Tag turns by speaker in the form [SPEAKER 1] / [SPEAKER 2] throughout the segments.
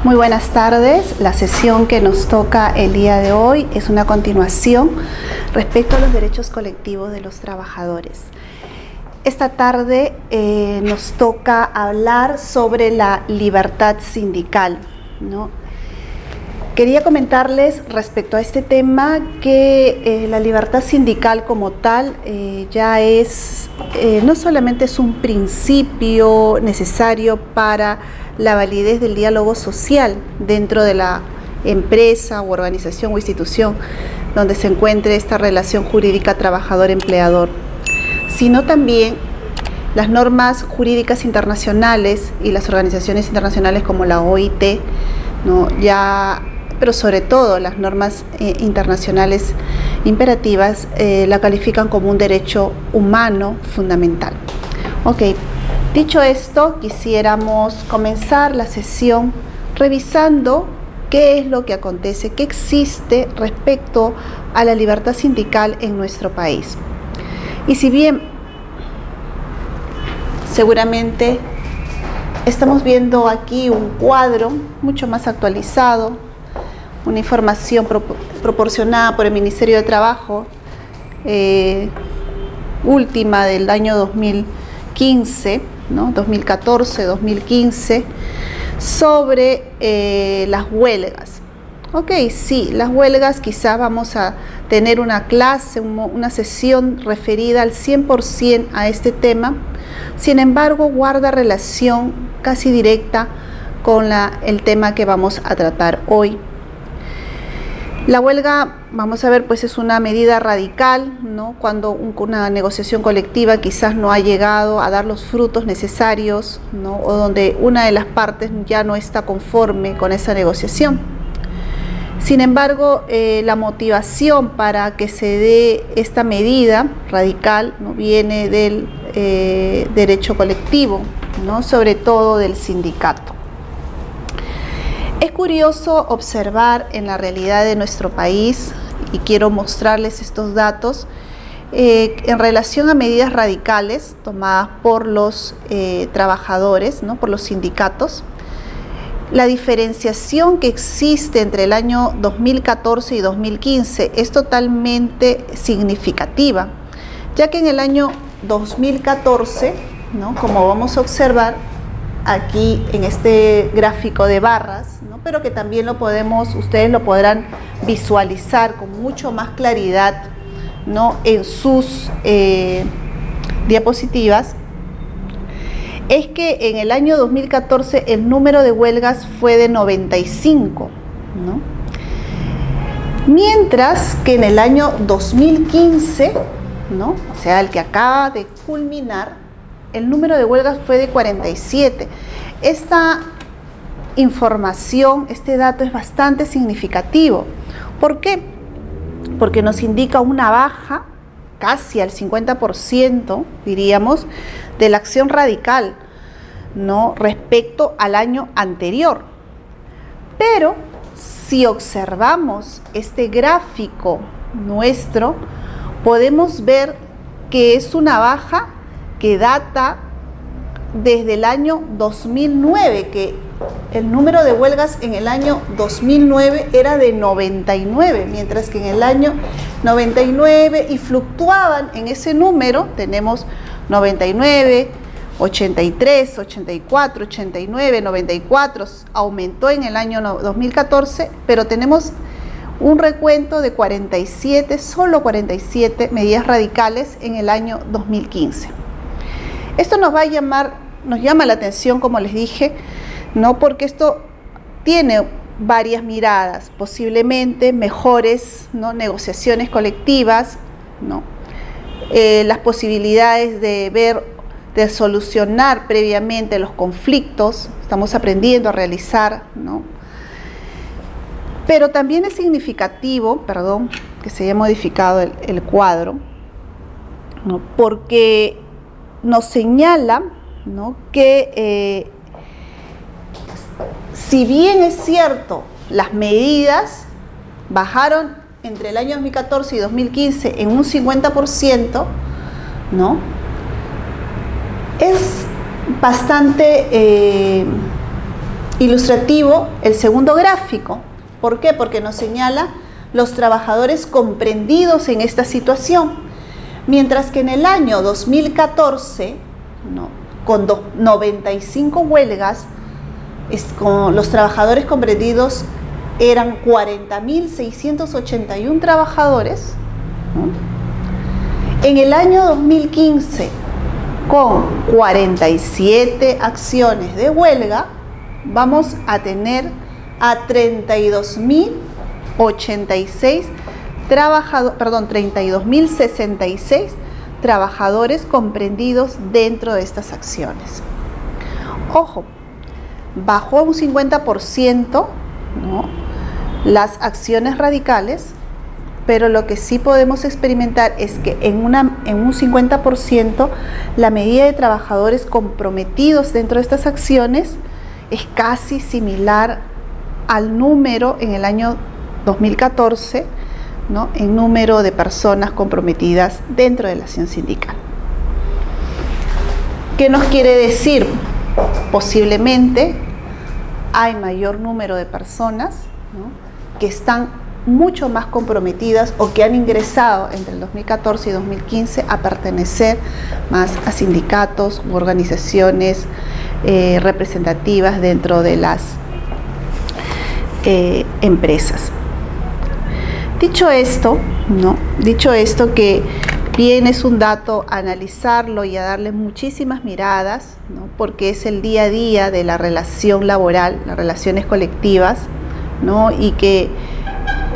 [SPEAKER 1] Muy buenas tardes. La sesión que nos toca el día de hoy es una continuación respecto a los derechos colectivos de los trabajadores. Esta tarde nos toca hablar sobre la libertad sindical, ¿no? Quería comentarles respecto a este tema que la libertad sindical como tal ya es, no solamente es un principio necesario para la validez del diálogo social dentro de la empresa o organización o institución donde se encuentre esta relación jurídica trabajador-empleador, sino también las normas jurídicas internacionales y las organizaciones internacionales como la OIT, ¿no? Pero sobre todo las normas internacionales imperativas la califican como un derecho humano fundamental. Ok, dicho esto, quisiéramos comenzar la sesión revisando qué es lo que acontece, qué existe respecto a la libertad sindical en nuestro país. Y si bien seguramente estamos viendo aquí un cuadro mucho más actualizado, una información proporcionada por el Ministerio de Trabajo, última del año 2015, ¿no? 2014, 2015, sobre las huelgas. Ok, sí, las huelgas quizás vamos a tener una clase, una sesión referida al 100% a este tema. Sin embargo, guarda relación casi directa con el tema que vamos a tratar hoy. La huelga, vamos a ver, pues es una medida radical, ¿no? Cuando una negociación colectiva quizás no ha llegado a dar los frutos necesarios, ¿no? O donde una de las partes ya no está conforme con esa negociación. Sin embargo, la motivación para que se dé esta medida radical, ¿no? Viene del derecho colectivo, ¿no? Sobre todo del sindicato. Es curioso observar en la realidad de nuestro país, y quiero mostrarles estos datos, en relación a medidas radicales tomadas por los trabajadores, ¿no? Por los sindicatos. La diferenciación que existe entre el año 2014 y 2015 es totalmente significativa, ya que en el año 2014, ¿no? Como vamos a observar aquí en este gráfico de barras, ¿no? Pero que también ustedes lo podrán visualizar con mucho más claridad, ¿no? En sus diapositivas, es que en el año 2014 el número de huelgas fue de 95, ¿no? Mientras que en el año 2015, ¿no? O sea, el que acaba de culminar, el número de huelgas fue de 47. Esta información, este dato es bastante significativo. ¿Por qué? Porque nos indica una baja, casi al 50%, diríamos, de la acción radical, ¿no? Respecto al año anterior. Pero si observamos este gráfico nuestro, podemos ver que es una baja que data desde el año 2009, que el número de huelgas en el año 2009 era de 99, mientras que en el año 99 y fluctuaban en ese número, tenemos 99, 83, 84, 89, 94, aumentó en el año 2014, pero tenemos un recuento de 47, solo 47 medidas radicales en el año 2015. Esto nos llama la atención, como les dije, ¿no? Porque esto tiene varias miradas, posiblemente mejores, ¿no? Negociaciones colectivas, ¿no? Las posibilidades de solucionar previamente los conflictos, estamos aprendiendo a realizar, ¿no? Pero también es significativo, que se haya modificado el cuadro, ¿no? Porque nos señala, ¿no? Que si bien es cierto, las medidas bajaron entre el año 2014 y 2015 en un 50%, ¿no? Es bastante Ilustrativo el segundo gráfico. ¿Por qué? Porque nos señala los trabajadores comprendidos en esta situación. Mientras que en el año 2014, con 95 huelgas, con los trabajadores comprendidos eran 40.681 trabajadores, ¿no? En el año 2015, con 47 acciones de huelga, vamos a tener a 32.066 trabajadores comprendidos dentro de estas acciones. Ojo, bajó un 50%, ¿no?, las acciones radicales, pero lo que sí podemos experimentar es que en un 50% la medida de trabajadores comprometidos dentro de estas acciones es casi similar al número en el año 2014, ¿no?, en número de personas comprometidas dentro de la acción sindical. ¿Qué nos quiere decir? Posiblemente hay mayor número de personas, ¿no?, que están mucho más comprometidas o que han ingresado entre el 2014 y 2015 a pertenecer más a sindicatos u organizaciones representativas dentro de las empresas. Dicho esto, que bien es un dato a analizarlo y a darle muchísimas miradas, ¿no?, porque es el día a día de la relación laboral, las relaciones colectivas, ¿no?, y que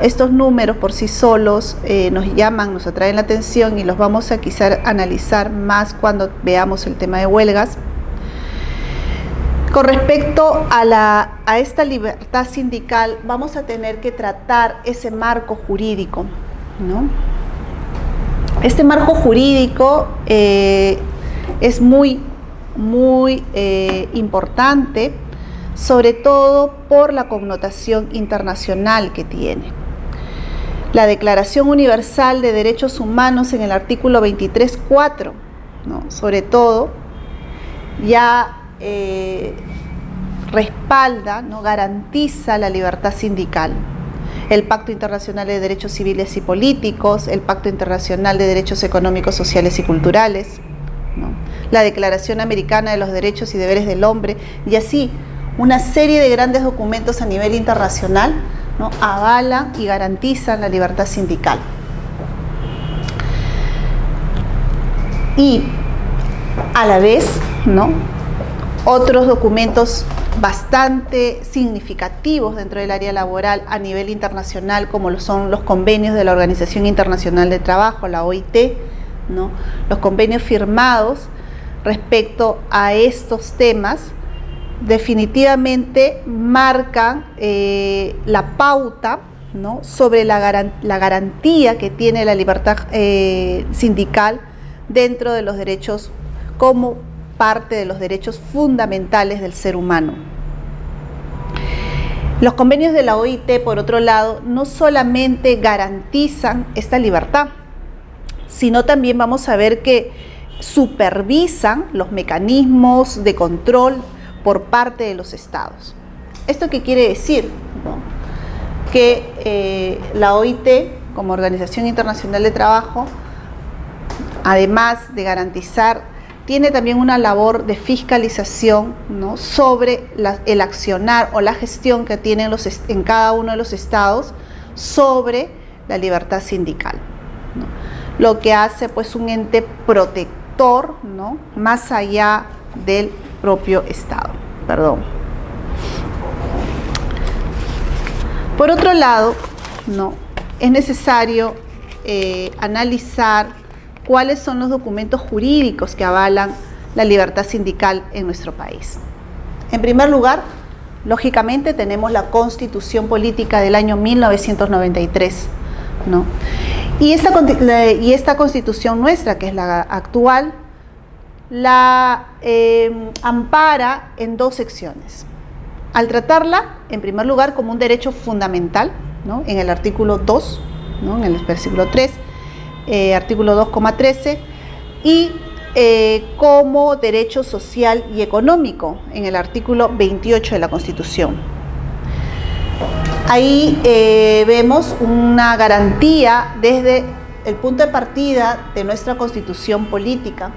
[SPEAKER 1] estos números por sí solos nos atraen la atención y los vamos a quizás analizar más cuando veamos el tema de huelgas. Con respecto a esta libertad sindical, vamos a tener que tratar ese marco jurídico, ¿no? Este marco jurídico es muy importante, sobre todo por la connotación internacional que tiene. La Declaración Universal de Derechos Humanos en el artículo 23.4, ¿no?, sobre todo, ya respalda, ¿no?, garantiza la libertad sindical. El Pacto Internacional de Derechos Civiles y Políticos, el Pacto Internacional de Derechos Económicos, Sociales y Culturales, ¿no?, la Declaración Americana de los Derechos y Deberes del Hombre, y así una serie de grandes documentos a nivel internacional, ¿no?, avalan y garantizan la libertad sindical. Y a la vez, ¿no?, otros documentos bastante significativos dentro del área laboral a nivel internacional, como son los convenios de la Organización Internacional del Trabajo, la OIT, ¿no?, los convenios firmados respecto a estos temas, definitivamente marcan la pauta, ¿no?, sobre la garantía que tiene la libertad sindical dentro de los derechos como parte de los derechos fundamentales del ser humano. Los convenios de la OIT, por otro lado, no solamente garantizan esta libertad, sino también vamos a ver que supervisan los mecanismos de control por parte de los estados. ¿Esto qué quiere decir? ¿No? Que la OIT, como Organización Internacional de Trabajo, además de garantizar, tiene también una labor de fiscalización, ¿no?, sobre el accionar o la gestión que tienen en cada uno de los estados sobre la libertad sindical, ¿no?, lo que hace pues un ente protector, ¿no?, más allá del propio Estado. Por otro lado, ¿no?, es necesario analizar cuáles son los documentos jurídicos que avalan la libertad sindical en nuestro país. En primer lugar, lógicamente tenemos la Constitución Política del año 1993, ¿no? Y esta Constitución nuestra, que es la actual, la ampara en dos secciones. Al tratarla, en primer lugar, como un derecho fundamental, ¿no?, en el artículo 2, ¿no?, en el versículo 3, artículo 2,13, y como derecho social y económico en el artículo 28 de la Constitución. Ahí vemos una garantía desde el punto de partida de nuestra Constitución política.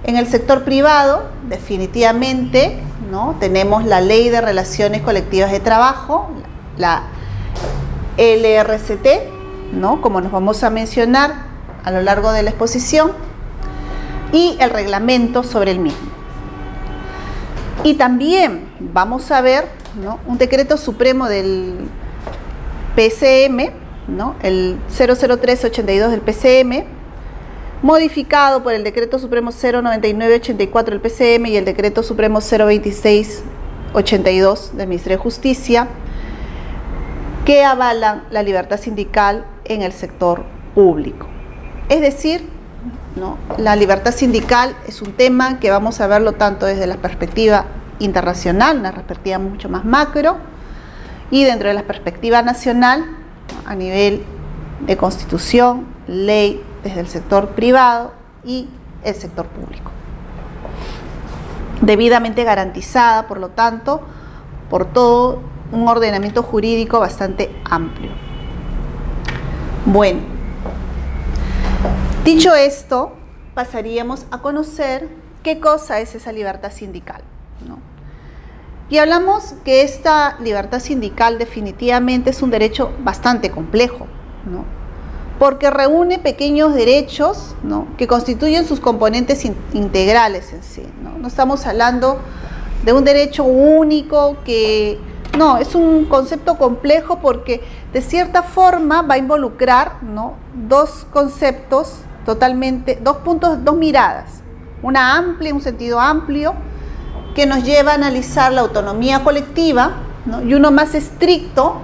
[SPEAKER 1] En el sector privado, definitivamente, ¿no?, tenemos la Ley de Relaciones Colectivas de Trabajo, la LRCT, ¿no?, como nos vamos a mencionar a lo largo de la exposición, y el reglamento sobre el mismo. Y también vamos a ver, ¿no?, un decreto supremo del PCM, ¿no?, el 00382 del PCM, modificado por el decreto supremo 09984 del PCM y el decreto supremo 02682 del Ministerio de Justicia, que avalan la libertad sindical en el sector público. Es decir, ¿no?, la libertad sindical es un tema que vamos a verlo tanto desde la perspectiva internacional, una perspectiva mucho más macro, y dentro de la perspectiva nacional, ¿no?, a nivel de constitución, ley, desde el sector privado y el sector público. Debidamente garantizada, por lo tanto, por todo un ordenamiento jurídico bastante amplio. Bueno, dicho esto, pasaríamos a conocer qué cosa es esa libertad sindical, ¿no? Y hablamos que esta libertad sindical definitivamente es un derecho bastante complejo, ¿no?, porque reúne pequeños derechos, ¿no?, que constituyen sus componentes integrales en sí, ¿no? No estamos hablando de un derecho único que... No, es un concepto complejo porque de cierta forma va a involucrar, ¿no?, dos conceptos totalmente, dos puntos, dos miradas. Una amplia, un sentido amplio que nos lleva a analizar la autonomía colectiva, ¿no?, y uno más estricto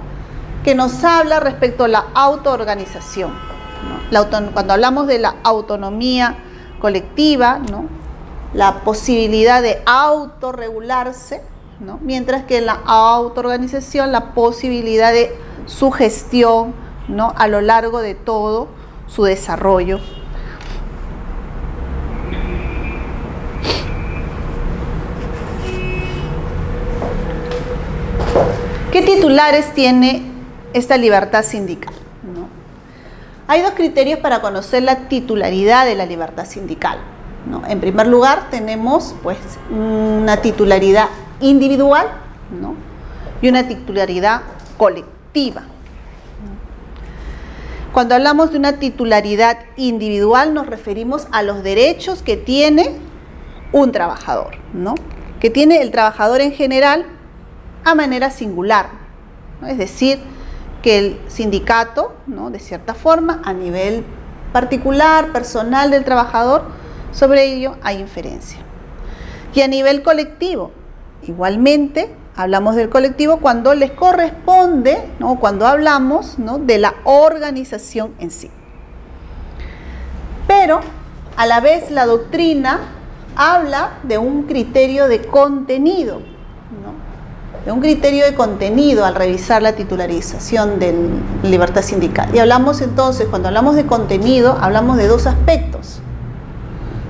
[SPEAKER 1] que nos habla respecto a la autoorganización, ¿no? Cuando hablamos de la autonomía colectiva, ¿no?, la posibilidad de autorregularse, ¿no?, mientras que en la autoorganización la posibilidad de su gestión, ¿no?, a lo largo de todo su desarrollo. ¿Qué titulares tiene esta libertad sindical, ¿no? Hay dos criterios para conocer la titularidad de la libertad sindical, ¿no? En primer lugar, tenemos pues una titularidad individual, ¿no?, y una titularidad colectiva. Cuando hablamos de una titularidad individual, nos referimos a los derechos que tiene un trabajador, ¿no?, que tiene el trabajador en general a manera singular, ¿no? Es decir, que el sindicato, ¿no?, de cierta forma, a nivel particular, personal del trabajador, sobre ello hay inferencia. Y a nivel colectivo, igualmente, hablamos del colectivo cuando les corresponde, ¿no?, cuando hablamos, ¿no?, de la organización en sí. Pero, a la vez, la doctrina habla de un criterio de contenido, ¿no?, de un criterio de contenido al revisar la titularización de libertad sindical. Y hablamos entonces, cuando hablamos de contenido, hablamos de dos aspectos: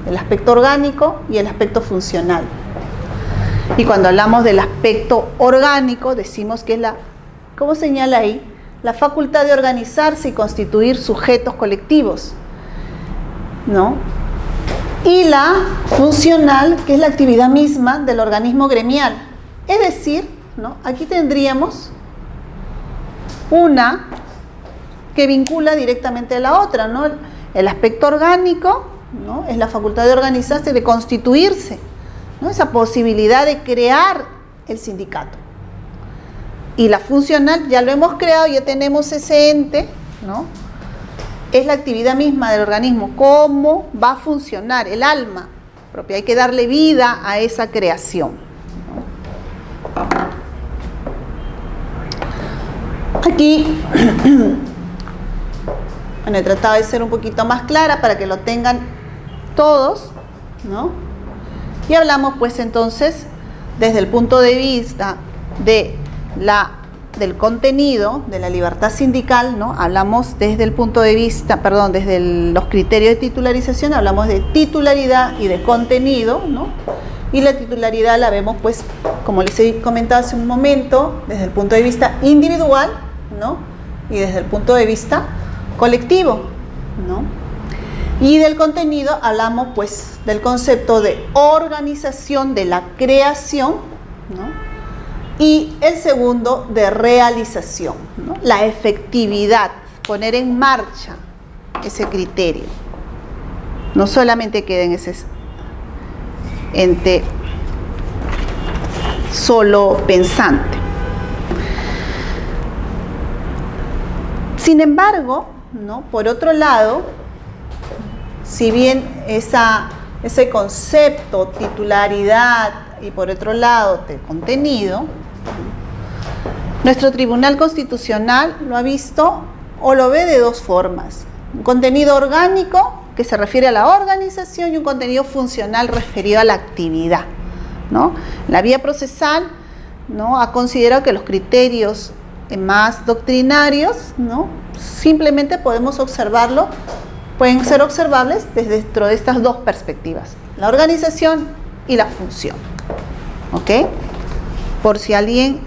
[SPEAKER 1] el aspecto orgánico y el aspecto funcional. Y cuando hablamos del aspecto orgánico, decimos que es la, ¿cómo señala ahí?, la facultad de organizarse y constituir sujetos colectivos, ¿no? Y la funcional, que es la actividad misma del organismo gremial. Es decir, ¿no?, aquí tendríamos una que vincula directamente a la otra, ¿no? El aspecto orgánico, ¿no?, es la facultad de organizarse, de constituirse, ¿no?, esa posibilidad de crear el sindicato. Y la funcional, ya lo hemos creado, ya tenemos ese ente, ¿no?, es la actividad misma del organismo, cómo va a funcionar, el alma propia, hay que darle vida a esa creación, ¿no? Aquí, bueno, he tratado de ser un poquito más clara para que lo tengan todos, ¿no? Y hablamos pues entonces desde el punto de vista de la del contenido de la libertad sindical, ¿no? Hablamos desde el punto de vista, desde los criterios de titularización, hablamos de titularidad y de contenido, ¿no? Y la titularidad la vemos, pues, como les he comentado hace un momento, desde el punto de vista individual, ¿no? Y desde el punto de vista colectivo, ¿no? Y del contenido hablamos, pues, del concepto de organización, de la creación, ¿no? Y el segundo, de realización, ¿no? La efectividad, poner en marcha ese criterio. No solamente queda en ese ente solo pensante. Sin embargo, ¿no? Por otro lado, si bien ese concepto, titularidad, y por otro lado, de contenido, nuestro Tribunal Constitucional lo ha visto o lo ve de dos formas. Un contenido orgánico, que se refiere a la organización, y un contenido funcional referido a la actividad, ¿no? La vía procesal, ¿no? Ha considerado que los criterios más doctrinarios, ¿no? Simplemente podemos observarlo, pueden ser observables desde dentro de estas dos perspectivas, la organización y la función. ¿Ok? Por si alguien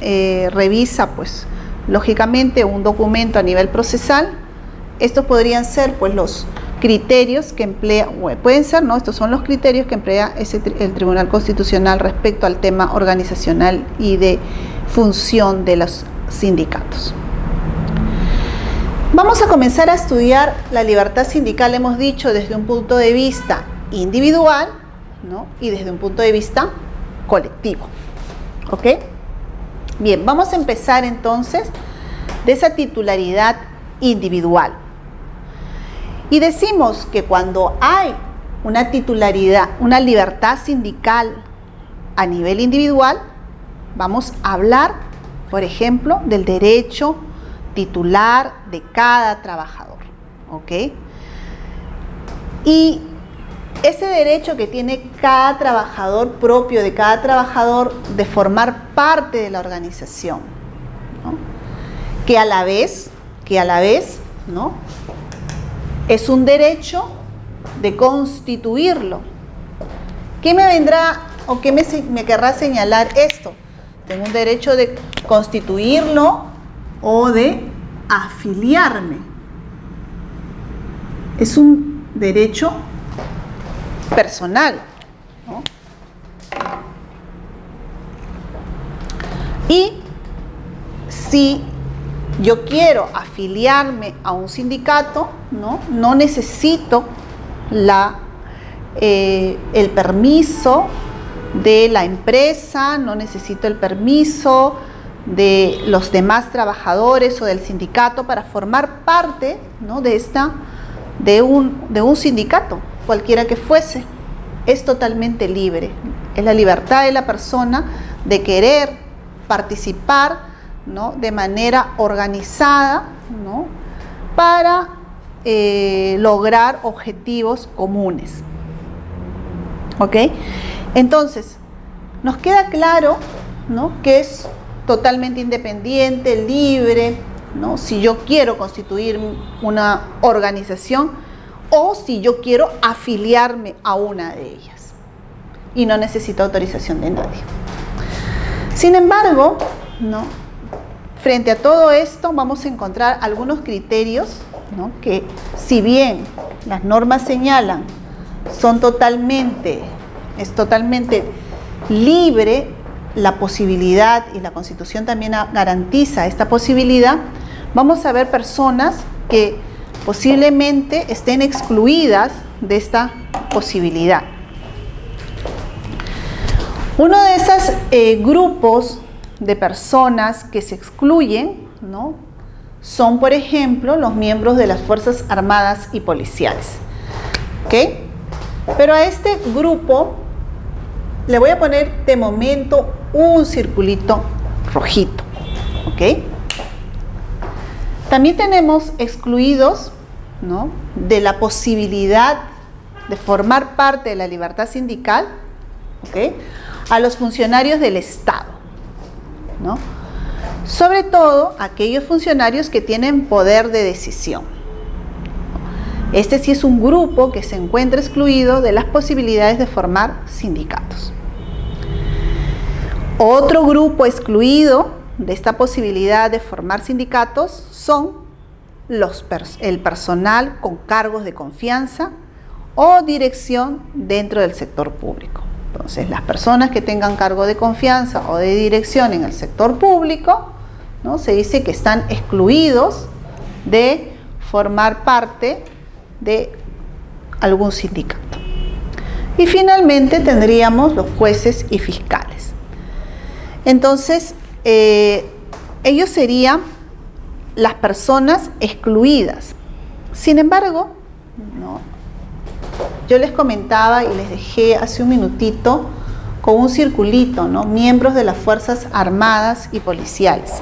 [SPEAKER 1] revisa, pues, lógicamente un documento a nivel procesal, estos podrían ser, pues, los criterios que emplea, pueden ser, ¿no? Estos son los criterios que emplea el Tribunal Constitucional respecto al tema organizacional y de función de los sindicatos. Vamos a comenzar a estudiar la libertad sindical, hemos dicho, desde un punto de vista individual, ¿no? Y desde un punto de vista colectivo. ¿Ok? Bien, vamos a empezar entonces de esa titularidad individual. Y decimos que cuando hay una titularidad, una libertad sindical a nivel individual, vamos a hablar, por ejemplo, del derecho titular de cada trabajador. ¿Ok? Y ese derecho que tiene cada trabajador, propio de cada trabajador, de formar parte de la organización, ¿no? que a la vez, ¿no? es un derecho de constituirlo. ¿Qué me vendrá o qué me querrá señalar esto? Tengo un derecho de constituirlo o de afiliarme. Es un derecho personal, ¿no? Y si yo quiero afiliarme a un sindicato, no necesito el permiso de la empresa, no necesito el permiso de los demás trabajadores o del sindicato para formar parte, ¿no? de un sindicato, cualquiera que fuese. Es totalmente libre. Es la libertad de la persona de querer participar, ¿no? de manera organizada, ¿no? para lograr objetivos comunes. ¿Ok? Entonces, nos queda claro, ¿no? que es totalmente independiente, libre, ¿no? si yo quiero constituir una organización o si yo quiero afiliarme a una de ellas y no necesito autorización de nadie. Sin embargo, ¿no? frente a todo esto vamos a encontrar algunos criterios, ¿no? que si bien las normas señalan es totalmente libre la posibilidad, y la Constitución también garantiza esta posibilidad, vamos a ver personas que posiblemente estén excluidas de esta posibilidad. Uno de esos grupos de personas que se excluyen, ¿no? son, por ejemplo, los miembros de las Fuerzas Armadas y Policiales. ¿Ok? Pero a este grupo le voy a poner de momento un circulito rojito. ¿Ok? También tenemos excluidos, ¿no? de la posibilidad de formar parte de la libertad sindical, ¿ok? a los funcionarios del Estado, ¿no? sobre todo aquellos funcionarios que tienen poder de decisión. Este sí es un grupo que se encuentra excluido de las posibilidades de formar sindicatos. Otro grupo excluido de esta posibilidad de formar sindicatos son el personal con cargos de confianza o dirección dentro del sector público. Entonces, las personas que tengan cargo de confianza o de dirección en el sector público, ¿no?, se dice que están excluidos de formar parte de algún sindicato. Y finalmente tendríamos los jueces y fiscales. Entonces, ellos serían las personas excluidas. Sin embargo, ¿no?, yo les comentaba y les dejé hace un minutito con un circulito, ¿no?, miembros de las Fuerzas Armadas y Policiales.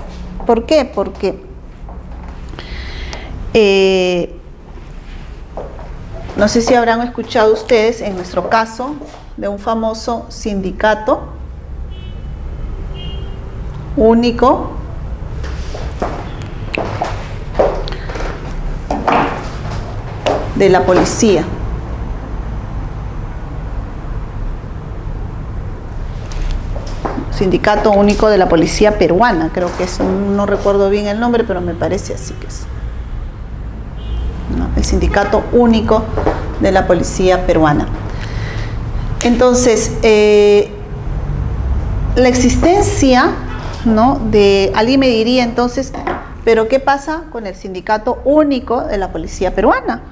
[SPEAKER 1] ¿Por qué? Porque no sé si habrán escuchado ustedes, en nuestro caso, de un famoso sindicato único de la policía. Sindicato Único de la Policía Peruana, creo que es, no recuerdo bien el nombre, pero me parece así que es, ¿no?, el Sindicato Único de la Policía Peruana. Entonces, la existencia, ¿no?, de alguien me diría entonces, pero ¿qué pasa con el Sindicato Único de la Policía Peruana?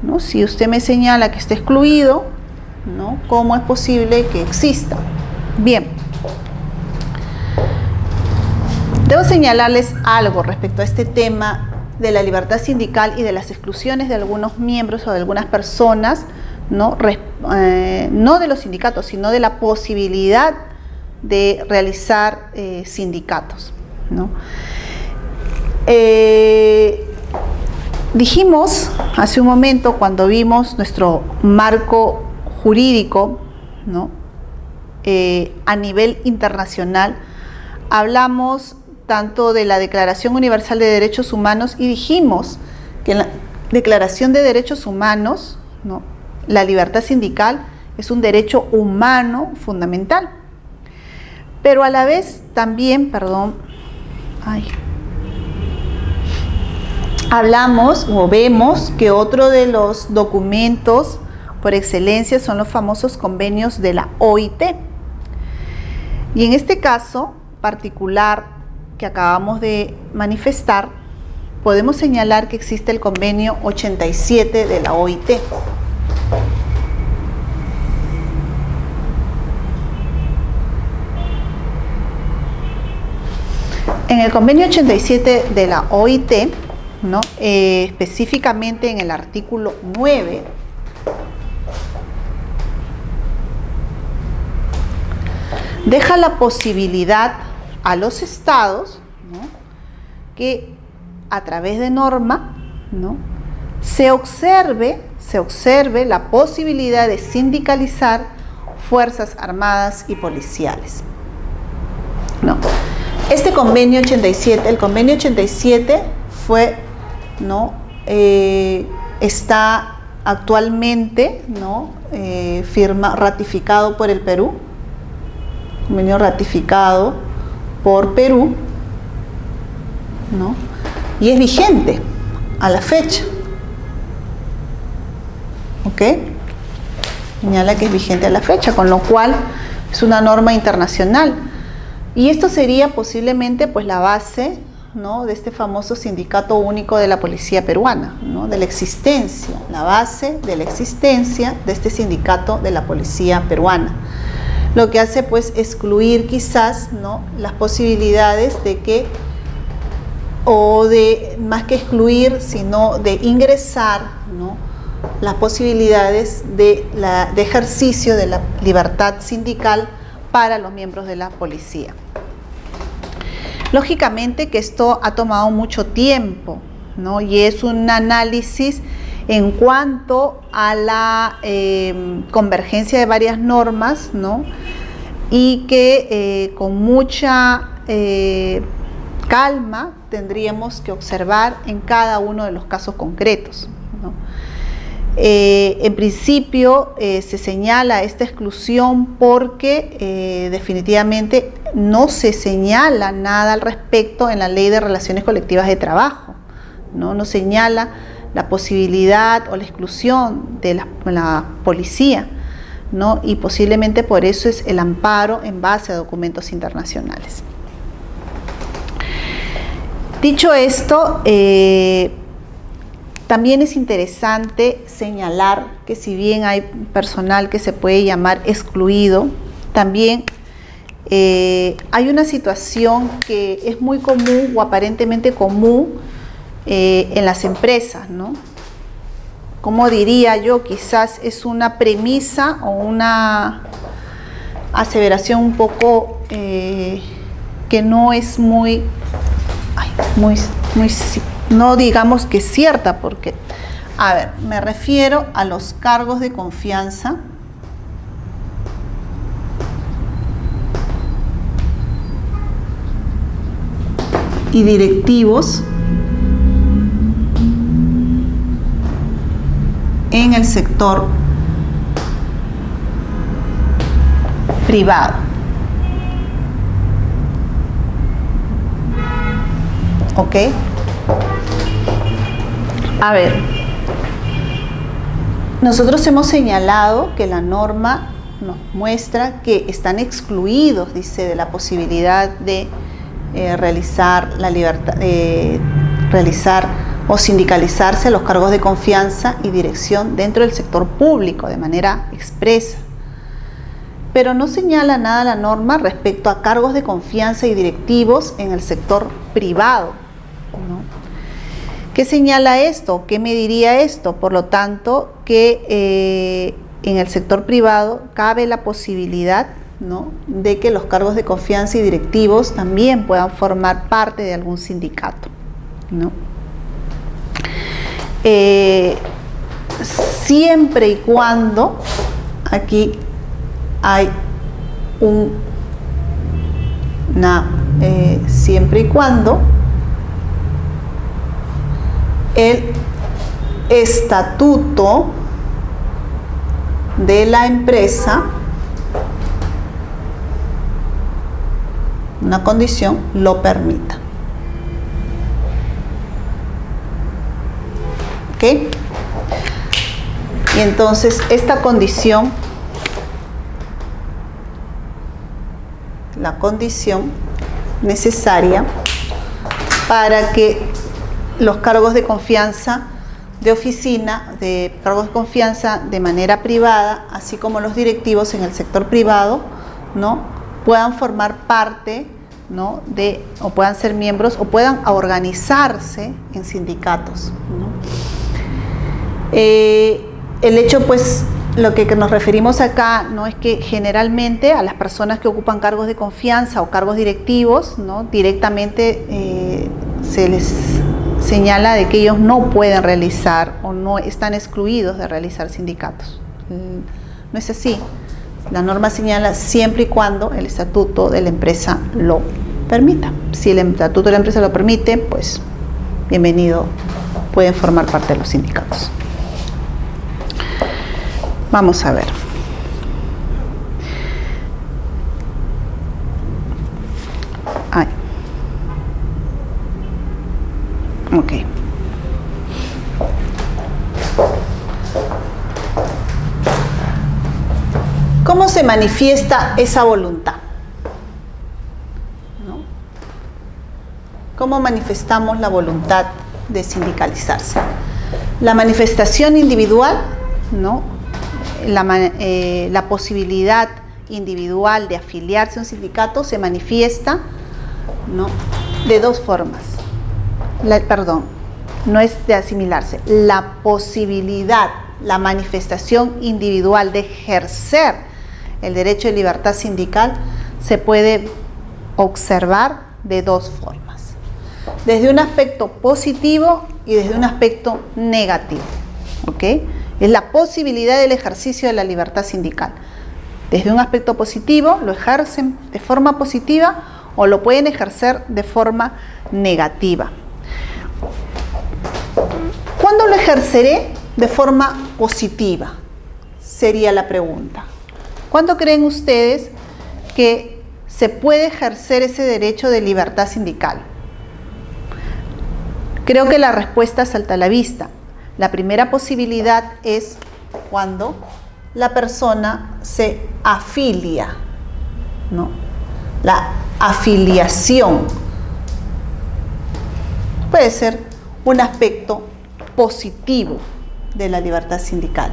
[SPEAKER 1] ¿No? Si usted me señala que está excluido, ¿no?, ¿cómo es posible que exista? Bien, debo señalarles algo respecto a este tema de la libertad sindical y de las exclusiones de algunos miembros o de algunas personas, ¿no?, no de los sindicatos, sino de la posibilidad de realizar sindicatos, ¿no? Dijimos hace un momento, cuando vimos nuestro marco jurídico, ¿no?, a nivel internacional, hablamos tanto de la Declaración Universal de Derechos Humanos y dijimos que en la Declaración de Derechos Humanos, ¿no?, la libertad sindical es un derecho humano fundamental. Pero a la vez también, hablamos o vemos que otro de los documentos por excelencia son los famosos convenios de la OIT. Y en este caso particular que acabamos de manifestar, podemos señalar que existe el convenio 87 de la OIT. En el convenio 87 de la OIT, ¿no?, específicamente en el artículo 9, deja la posibilidad a los estados, ¿no?, que a través de norma, ¿no?, se observe la posibilidad de sindicalizar fuerzas armadas y policiales, ¿no? Este convenio 87, el convenio 87 fue, ¿no?, está actualmente, ¿no?, ratificado por el Perú, convenio ratificado por Perú, ¿no?, y es vigente a la fecha. ¿Ok? Señala que es vigente a la fecha, con lo cual es una norma internacional. Y esto sería posiblemente pues la base, ¿no?, de este famoso Sindicato Único de la Policía Peruana, ¿no?, de la existencia, la base de la existencia de este Sindicato de la Policía Peruana. Lo que hace pues excluir quizás, ¿no?, las posibilidades de que, o de más que excluir, sino de ingresar, ¿no?, las posibilidades de ejercicio de la libertad sindical para los miembros de la policía. Lógicamente que esto ha tomado mucho tiempo, ¿no?, y es un análisis en cuanto a la convergencia de varias normas, ¿no?, y que con mucha calma tendríamos que observar en cada uno de los casos concretos, ¿no? En principio se señala esta exclusión porque definitivamente no se señala nada al respecto en la Ley de Relaciones Colectivas de Trabajo, ¿no? No señala la posibilidad o la exclusión de la policía, ¿no? Y posiblemente por eso es el amparo en base a documentos internacionales. Dicho esto, también es interesante señalar que si bien hay personal que se puede llamar excluido, también hay una situación que es muy común o aparentemente común en las empresas, ¿no? Como diría yo, quizás es una premisa o una aseveración un poco que no es muy no digamos que es cierta, porque, a ver, me refiero a los cargos de confianza y directivos en el sector privado. ¿Ok? A ver, nosotros hemos señalado que la norma nos muestra que están excluidos, dice, de la posibilidad de realizar la libertad, realizar o sindicalizarse los cargos de confianza y dirección dentro del sector público de manera expresa. Pero no señala nada la norma respecto a cargos de confianza y directivos en el sector privado, ¿no? ¿Qué señala esto? ¿Qué me diría esto? Por lo tanto, que en el sector privado cabe la posibilidad, ¿no?, de que los cargos de confianza y directivos también puedan formar parte de algún sindicato, ¿no? Siempre y cuando aquí hay siempre y cuando el estatuto de la empresa, una condición, lo permita. ¿Ok? Y entonces esta condición, la condición necesaria para que los cargos de confianza de oficina, de cargos de confianza de manera privada, así como los directivos en el sector privado, ¿no?, puedan formar parte, ¿no?, o puedan ser miembros o puedan organizarse en sindicatos, ¿no? El hecho, pues, lo que nos referimos acá, no es que generalmente a las personas que ocupan cargos de confianza o cargos directivos, ¿no?, directamente se les señala de que ellos no pueden realizar o no están excluidos de realizar sindicatos. No es así. La norma señala siempre y cuando el estatuto de la empresa lo permita. Si el estatuto de la empresa lo permite, pues bienvenido, pueden formar parte de los sindicatos. Vamos a ver. Ok. ¿Cómo se manifiesta esa voluntad? ¿No? ¿Cómo manifestamos la voluntad de sindicalizarse? La manifestación individual, ¿no?, la posibilidad individual de afiliarse a un sindicato se manifiesta, ¿no?, de dos formas. No es de asimilarse. La posibilidad, la manifestación individual de ejercer el derecho de libertad sindical se puede observar de dos formas. Desde un aspecto positivo y desde un aspecto negativo. ¿Ok? Es la posibilidad del ejercicio de la libertad sindical. Desde un aspecto positivo, lo ejercen de forma positiva o lo pueden ejercer de forma negativa. ¿Cuándo lo ejerceré de forma positiva? Sería la pregunta. ¿Cuándo creen ustedes que se puede ejercer ese derecho de libertad sindical? Creo que la respuesta salta a la vista. La primera posibilidad es cuando la persona se afilia, ¿no? La afiliación puede ser un aspecto positivo de la libertad sindical.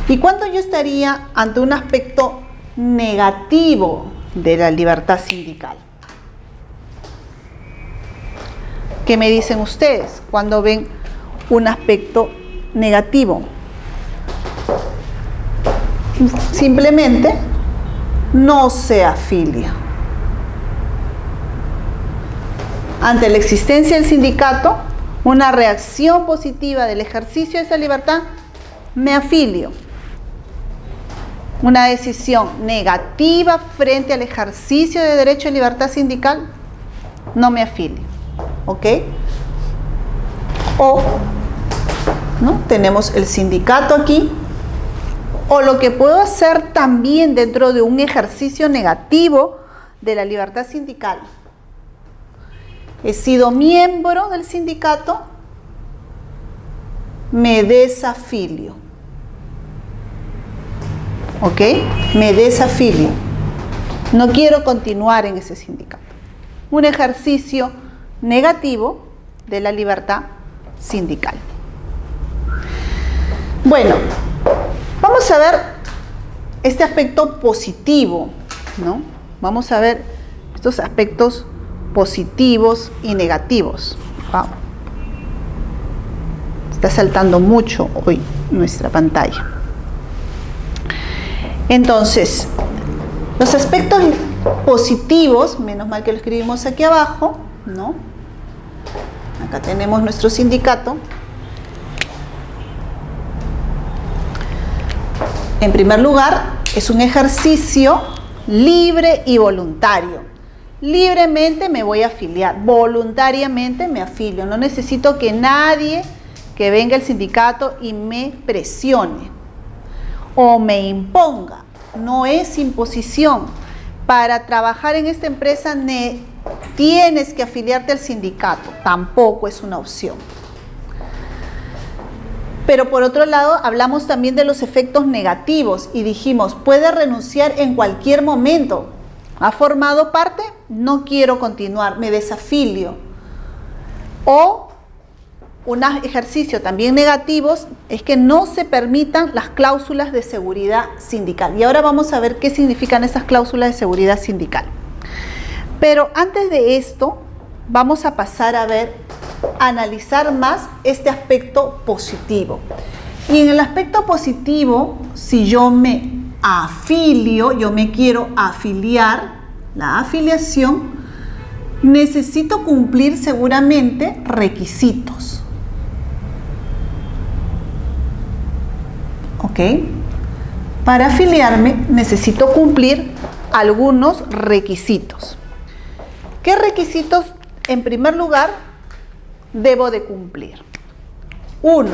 [SPEAKER 1] ¿Y cuándo yo estaría ante un aspecto negativo de la libertad sindical? ¿Qué me dicen ustedes cuando ven un aspecto negativo? Simplemente no se afilia. Ante la existencia del sindicato, una reacción positiva del ejercicio de esa libertad, me afilio. Una decisión negativa frente al ejercicio de derecho de libertad sindical, no me afilio. ¿Ok? O, ¿no? Tenemos el sindicato aquí. O lo que puedo hacer también dentro de un ejercicio negativo de la libertad sindical. He sido miembro del sindicato, me desafilio. ¿Ok? Me desafilio. No quiero continuar en ese sindicato. Un ejercicio negativo de la libertad sindical. Bueno, vamos a ver este aspecto positivo, ¿no? Vamos a ver estos aspectos positivos y negativos. Wow. Está saltando mucho hoy nuestra pantalla. Entonces, los aspectos positivos, menos mal que lo escribimos aquí abajo, ¿no? Acá tenemos nuestro sindicato. En primer lugar, es un ejercicio libre y voluntario. Libremente me voy a afiliar, voluntariamente me afilio. No necesito que nadie que venga al sindicato y me presione o me imponga. No es imposición. Para trabajar en esta empresa tienes que afiliarte al sindicato. Tampoco es una opción. Pero por otro lado, hablamos también de los efectos negativos y dijimos, puede renunciar en cualquier momento. ¿Ha formado parte? No quiero continuar, me desafilio. O un ejercicio también negativo es que no se permitan las cláusulas de seguridad sindical. Y ahora vamos a ver qué significan esas cláusulas de seguridad sindical. Pero antes de esto, vamos a pasar a analizar más este aspecto positivo. Y en el aspecto positivo, si yo me afilio, yo me quiero afiliar, la afiliación, necesito cumplir seguramente requisitos. ¿Ok? Para afiliarme necesito cumplir algunos requisitos. ¿Qué requisitos, en primer lugar, debo de cumplir? 1.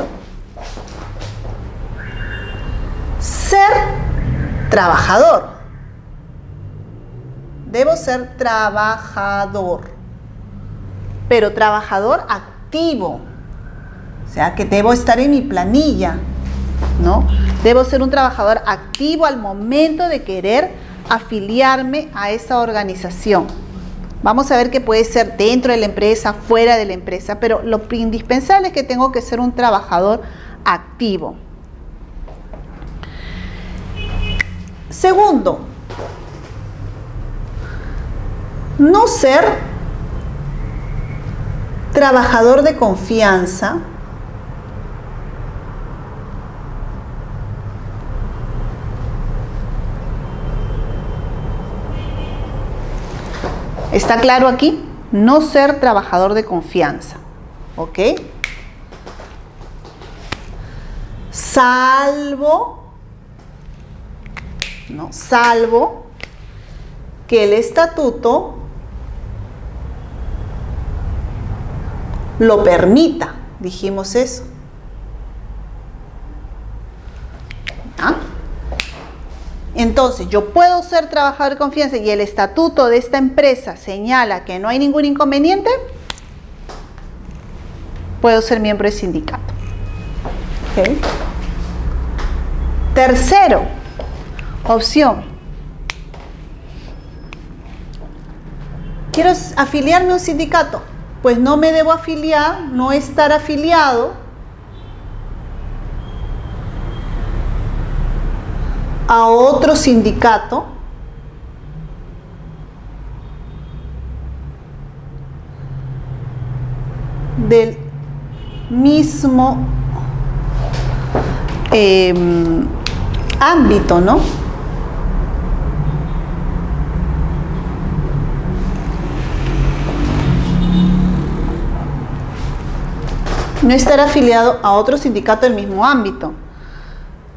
[SPEAKER 1] Ser trabajador. Debo ser trabajador, pero trabajador activo. O sea, que debo estar en mi planilla, ¿no? Debo ser un trabajador activo al momento de querer afiliarme a esa organización. Vamos a ver que puede ser dentro de la empresa, fuera de la empresa, pero lo indispensable es que tengo que ser un trabajador activo. Segundo, no ser trabajador de confianza. ¿Está claro aquí? No ser trabajador de confianza. ¿Ok? Salvo que el estatuto lo permita. Dijimos eso. ¿Ah? Entonces, yo puedo ser trabajador de confianza y el estatuto de esta empresa señala que no hay ningún inconveniente, puedo ser miembro del sindicato. ¿Okay? Tercero, opción. ¿Quiero afiliarme a un sindicato? Pues no me debo afiliar, no estar afiliado a otro sindicato del mismo ámbito, ¿no? No estar afiliado a otro sindicato del mismo ámbito.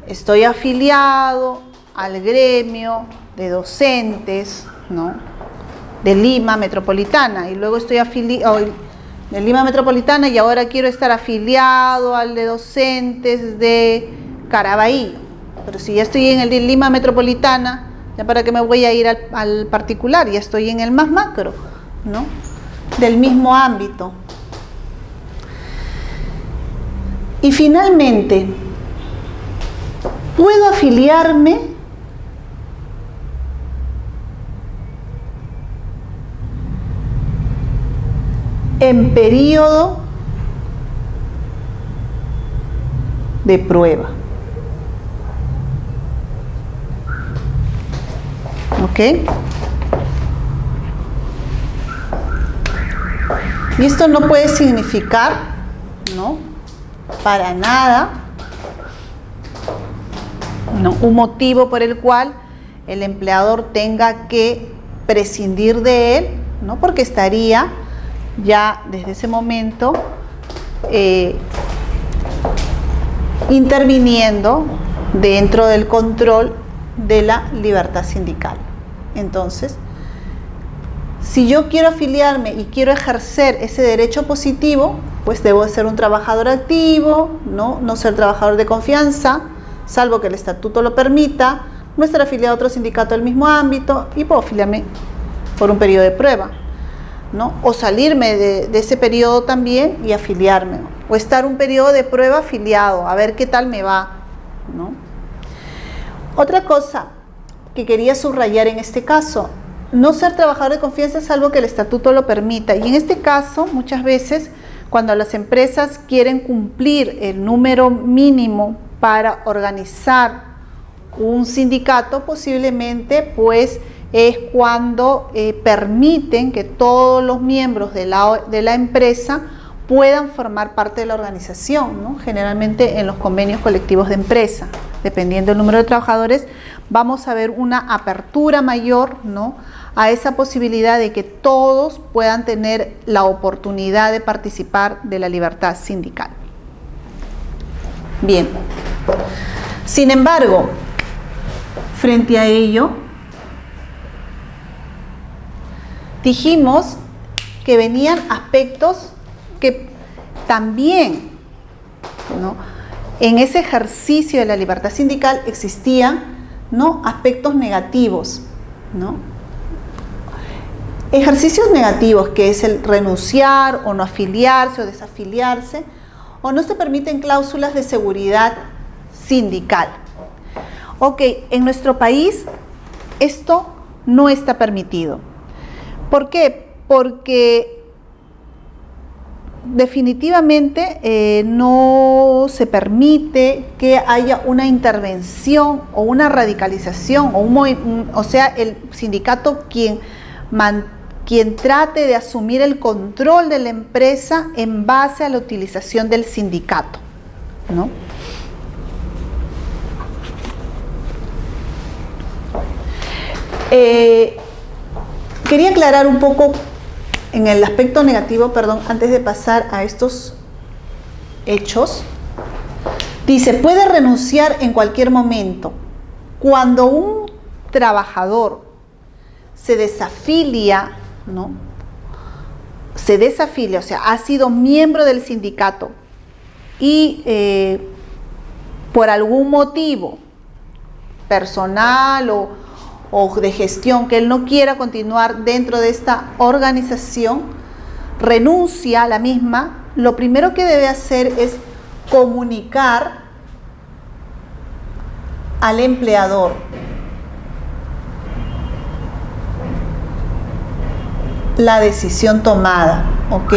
[SPEAKER 1] Estoy afiliado al gremio de docentes, ¿no?, de Lima Metropolitana, y luego estoy afiliado de Lima Metropolitana y ahora quiero estar afiliado al de docentes de Caraballo. Pero si ya estoy en el de Lima Metropolitana, ¿ya para qué me voy a ir al particular? Ya estoy en el más macro, ¿no?, del mismo ámbito. Y finalmente, ¿puedo afiliarme en periodo de prueba? ¿Ok? Y esto no puede significar, ¿no?, para nada, ¿no?, un motivo por el cual el empleador tenga que prescindir de él, ¿no?, porque estaría ya desde ese momento interviniendo dentro del control de la libertad sindical. Entonces, si yo quiero afiliarme y quiero ejercer ese derecho positivo, pues debo ser un trabajador activo, no ser trabajador de confianza, salvo que el estatuto lo permita, no estar afiliado a otro sindicato del mismo ámbito, y puedo afiliarme por un periodo de prueba, ¿no?, o salirme de ese periodo también y afiliarme, ¿no?, o estar un periodo de prueba afiliado, a ver qué tal me va, ¿no? Otra cosa que quería subrayar en este caso: no ser trabajador de confianza salvo que el estatuto lo permita. Y en este caso, muchas veces, cuando las empresas quieren cumplir el número mínimo para organizar un sindicato, posiblemente pues es cuando permiten que todos los miembros de la empresa puedan formar parte de la organización, ¿no? Generalmente en los convenios colectivos de empresa, dependiendo del número de trabajadores, vamos a ver una apertura mayor, ¿no?, a esa posibilidad de que todos puedan tener la oportunidad de participar de la libertad sindical. Bien. Sin embargo, frente a ello, dijimos que venían aspectos que también, ¿no?, en ese ejercicio de la libertad sindical existían, ¿no?, aspectos negativos, ¿no? Ejercicios negativos, que es el renunciar o no afiliarse o desafiliarse, o no se permiten cláusulas de seguridad sindical. Ok, en nuestro país esto no está permitido. ¿Por qué? Porque definitivamente no se permite que haya una intervención o una radicalización, o sea, el sindicato quien trate de asumir el control de la empresa en base a la utilización del sindicato, ¿no? Quería aclarar un poco en el aspecto negativo, antes de pasar a estos hechos. Dice, puede renunciar en cualquier momento. Cuando un trabajador se desafilia, ¿no?, se desafilia, o sea, ha sido miembro del sindicato y por algún motivo personal o de gestión que él no quiera continuar dentro de esta organización, renuncia a la misma, lo primero que debe hacer es comunicar al empleador la decisión tomada, ¿ok?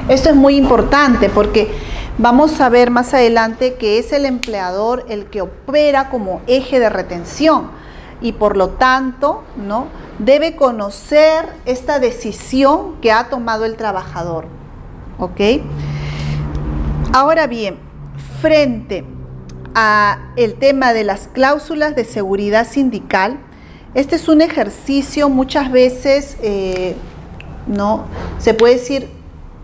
[SPEAKER 1] Esto es muy importante porque vamos a ver más adelante que es el empleador el que opera como eje de retención y por lo tanto, ¿no?, debe conocer esta decisión que ha tomado el trabajador, ¿ok? Ahora bien, frente a el tema de las cláusulas de seguridad sindical, este es un ejercicio muchas veces, ¿no?, se puede decir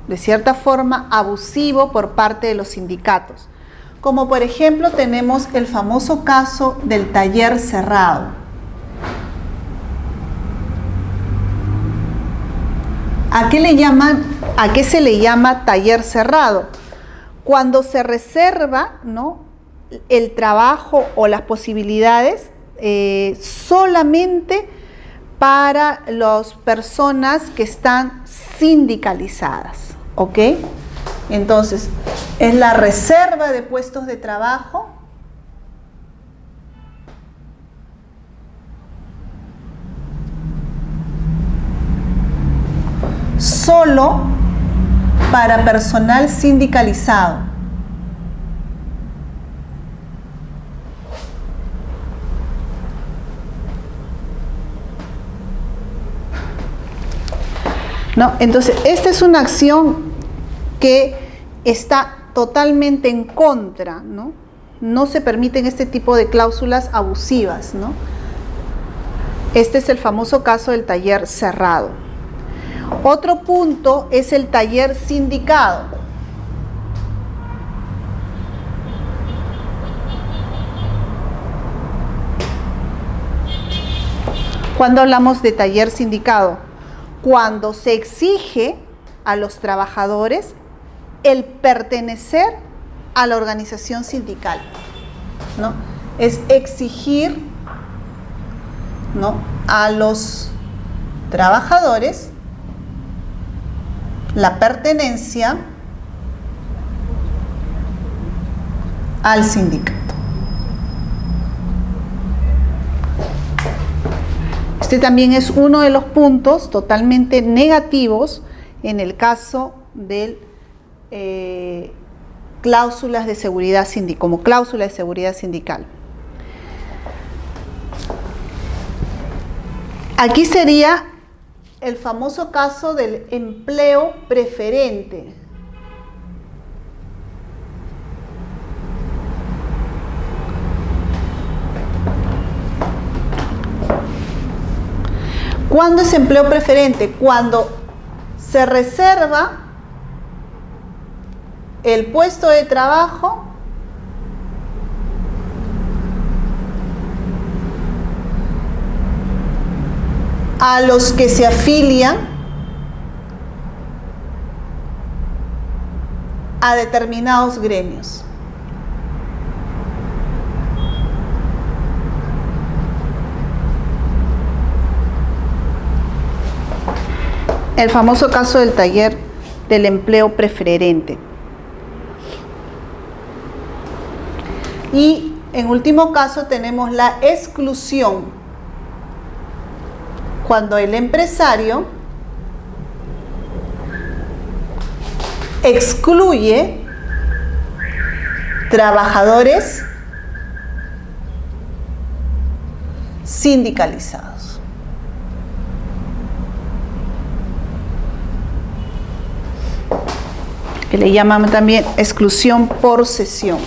[SPEAKER 1] de cierta forma abusivo por parte de los sindicatos. Como por ejemplo tenemos el famoso caso del taller cerrado. ¿A qué se le llama taller cerrado? Cuando se reserva, ¿no?, el trabajo o las posibilidades solamente para las personas que están sindicalizadas, ¿ok? Entonces, es la reserva de puestos de trabajo solo para personal sindicalizado. ¿No? Entonces, esta es una acción que está totalmente en contra, ¿no? No se permiten este tipo de cláusulas abusivas, ¿no? Este es el famoso caso del taller cerrado. Otro punto es el taller sindicado. ¿Cuándo hablamos de taller sindicado? Cuando se exige a los trabajadores el pertenecer a la organización sindical, ¿no? Es exigir, ¿no?, a los trabajadores la pertenencia al sindicato. Este también es uno de los puntos totalmente negativos en el caso de cláusulas de seguridad sindical, como cláusula de seguridad sindical. Aquí sería el famoso caso del empleo preferente. ¿Cuándo es empleo preferente? Cuando se reserva el puesto de trabajo a los que se afilian a determinados gremios. El famoso caso del taller del empleo preferente. Y en último caso tenemos la exclusión, cuando el empresario excluye trabajadores sindicalizados. Que le llaman también exclusión por cesión.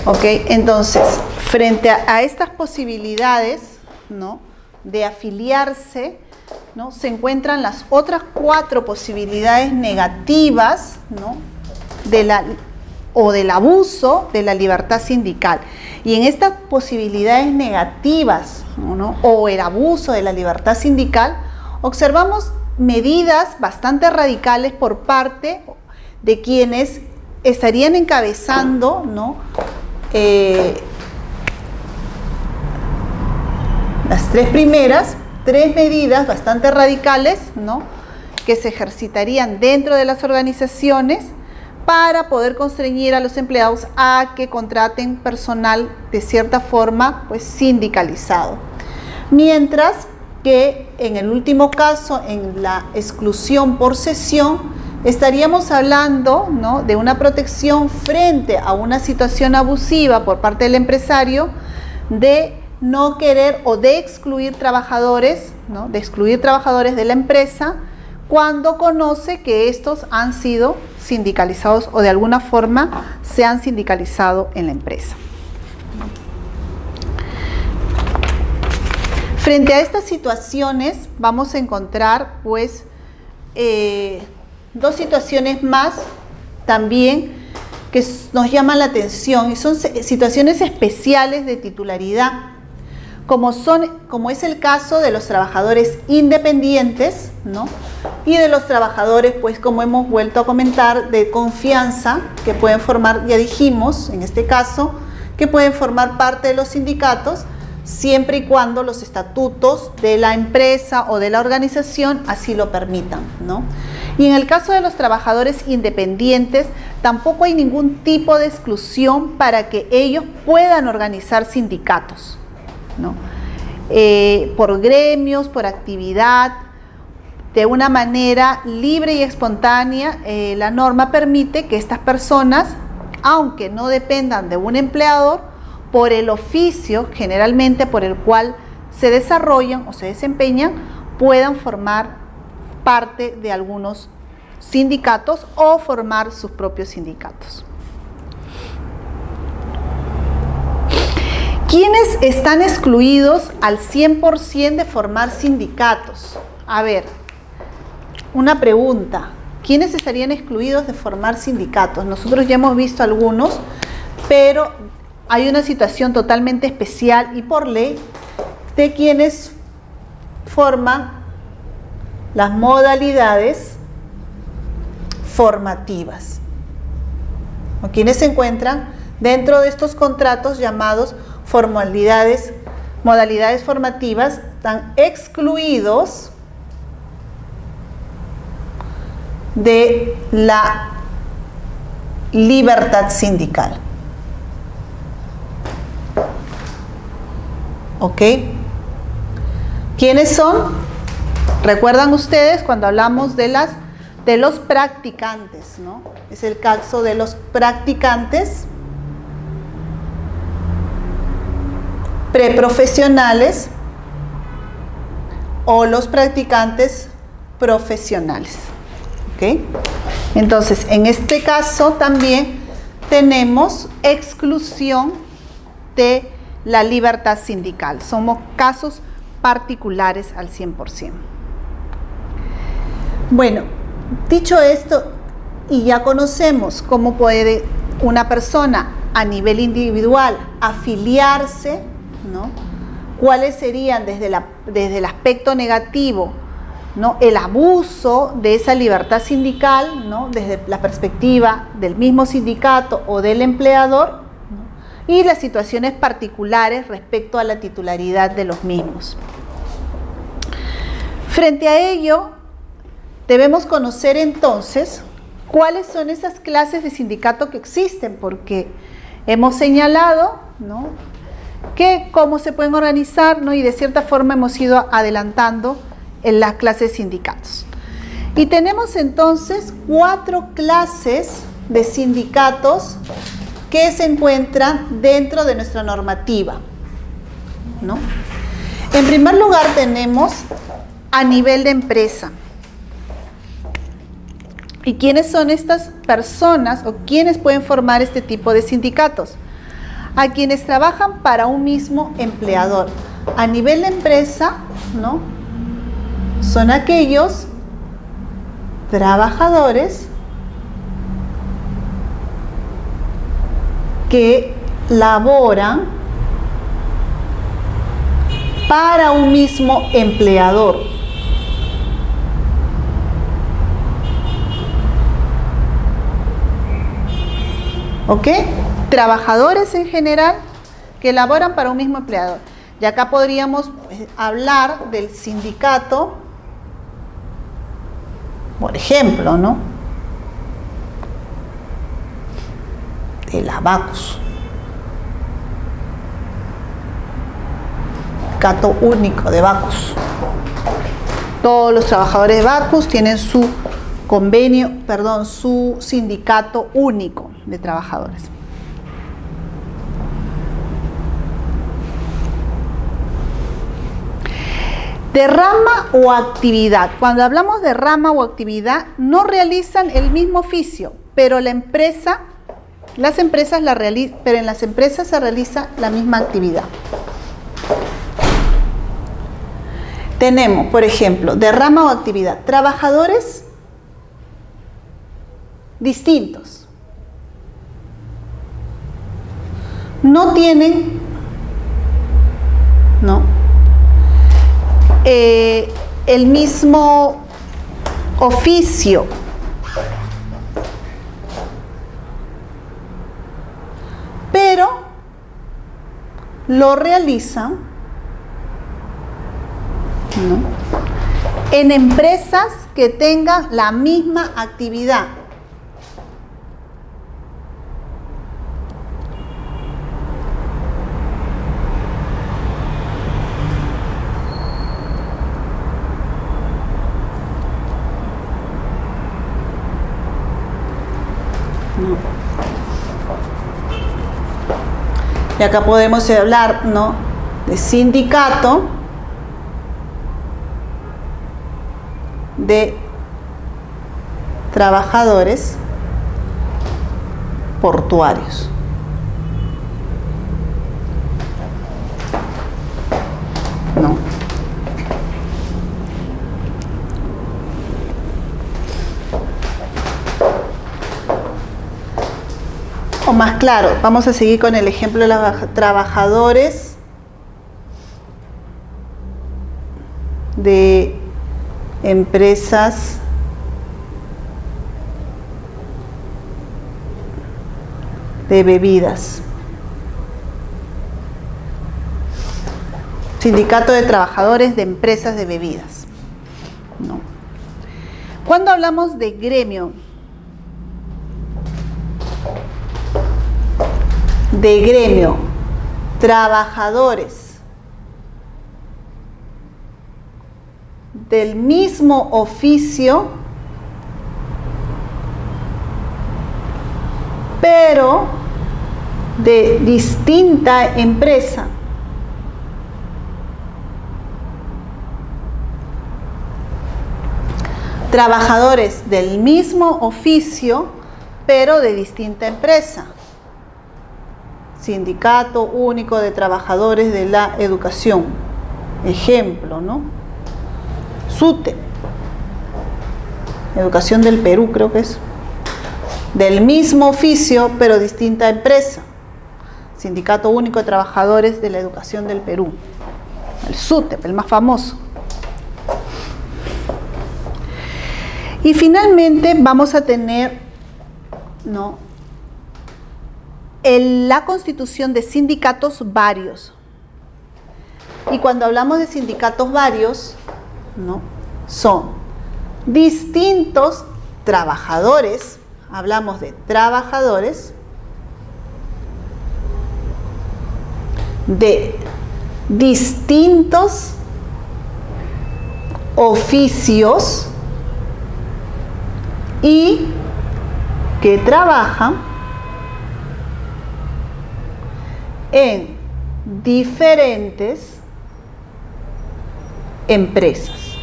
[SPEAKER 1] Ok, entonces, frente a estas posibilidades, ¿no?, de afiliarse, ¿no?, se encuentran las otras 4 posibilidades negativas, ¿no?, de la o del abuso de la libertad sindical. Y en estas posibilidades negativas, ¿no?, o el abuso de la libertad sindical, observamos medidas bastante radicales por parte de quienes estarían encabezando, ¿no?, las tres medidas bastante radicales, ¿no?, que se ejercitarían dentro de las organizaciones para poder constreñir a los empleados a que contraten personal de cierta forma, pues, sindicalizado. Mientras que en el último caso, en la exclusión por cesión, estaríamos hablando, ¿no?, de una protección frente a una situación abusiva por parte del empresario de no querer o de excluir trabajadores, ¿no?, de excluir trabajadores de la empresa cuando conoce que estos han sido sindicalizados o de alguna forma se han sindicalizado en la empresa. Frente a estas situaciones vamos a encontrar, pues, dos situaciones más también que nos llaman la atención y son situaciones especiales de titularidad, como es el caso de los trabajadores independientes, ¿no?, y de los trabajadores, pues, como hemos vuelto a comentar, de confianza, que pueden formar, ya dijimos, en este caso, que pueden formar parte de los sindicatos, siempre y cuando los estatutos de la empresa o de la organización así lo permitan, ¿no? Y en el caso de los trabajadores independientes, tampoco hay ningún tipo de exclusión para que ellos puedan organizar sindicatos, ¿no? Por gremios, por actividad, de una manera libre y espontánea, la norma permite que estas personas, aunque no dependan de un empleador, por el oficio generalmente por el cual se desarrollan o se desempeñan, puedan formar parte de algunos sindicatos o formar sus propios sindicatos. ¿Quiénes están excluidos al 100% de formar sindicatos? A ver, una pregunta. ¿Quiénes estarían excluidos de formar sindicatos? Nosotros ya hemos visto algunos, pero hay una situación totalmente especial y por ley de quienes forman las modalidades formativas, o quienes se encuentran dentro de estos contratos llamados modalidades formativas, están excluidos de la libertad sindical. ¿Ok? ¿Quiénes son? ¿Recuerdan ustedes cuando hablamos de los practicantes, ¿no? Es el caso de los practicantes preprofesionales o los practicantes profesionales. ¿Ok? Entonces, en este caso también tenemos exclusión de la libertad sindical. Somos casos particulares al 100%. Bueno, dicho esto, y ya conocemos cómo puede una persona a nivel individual afiliarse, ¿no? ¿Cuáles serían desde el aspecto negativo, ¿no?, el abuso de esa libertad sindical, ¿no?, desde la perspectiva del mismo sindicato o del empleador, ¿no?, y las situaciones particulares respecto a la titularidad de los mismos? Frente a ello, debemos conocer entonces cuáles son esas clases de sindicato que existen, porque hemos señalado, ¿no?, que cómo se pueden organizar, ¿no?, y de cierta forma hemos ido adelantando en las clases de sindicatos. Y tenemos entonces 4 clases de sindicatos que se encuentran dentro de nuestra normativa, ¿no? En primer lugar tenemos a nivel de empresa. ¿Y quiénes son estas personas o quiénes pueden formar este tipo de sindicatos? A quienes trabajan para un mismo empleador. A nivel de empresa, ¿no?, son aquellos trabajadores que laboran para un mismo empleador. ¿Ok? Trabajadores en general que laboran para un mismo empleador. Y acá podríamos hablar del sindicato, por ejemplo, ¿no? De la Bacus. Sindicato único de Bacus. Todos los trabajadores de Bacus tienen su convenio, perdón, su sindicato único de trabajadores. De rama o actividad. Cuando hablamos de rama o actividad, no realizan el mismo oficio, pero las empresas la realizan, pero en las empresas se realiza la misma actividad. Tenemos, por ejemplo, de rama o actividad, trabajadores distintos. No tienen, el mismo oficio, pero lo realizan en empresas que tengan la misma actividad. Y acá podemos hablar, ¿no?, de sindicato de trabajadores portuarios. ¿No? O más claro, vamos a seguir con el ejemplo de los trabajadores de empresas de bebidas. Sindicato de trabajadores de empresas de bebidas. No. Cuando hablamos de gremio, trabajadores del mismo oficio, pero de distinta empresa. Trabajadores del mismo oficio, pero de distinta empresa. Sindicato único de trabajadores de la educación. Ejemplo, ¿no? SUTE. Educación del Perú, creo que es. Del mismo oficio, pero distinta empresa. Sindicato único de trabajadores de la educación del Perú. El SUTE, el más famoso. Y finalmente vamos a tener, ¿no?, la constitución de sindicatos varios. Y cuando hablamos de sindicatos varios, ¿no?, son distintos trabajadores, hablamos de trabajadores de distintos oficios y que trabajan en diferentes empresas.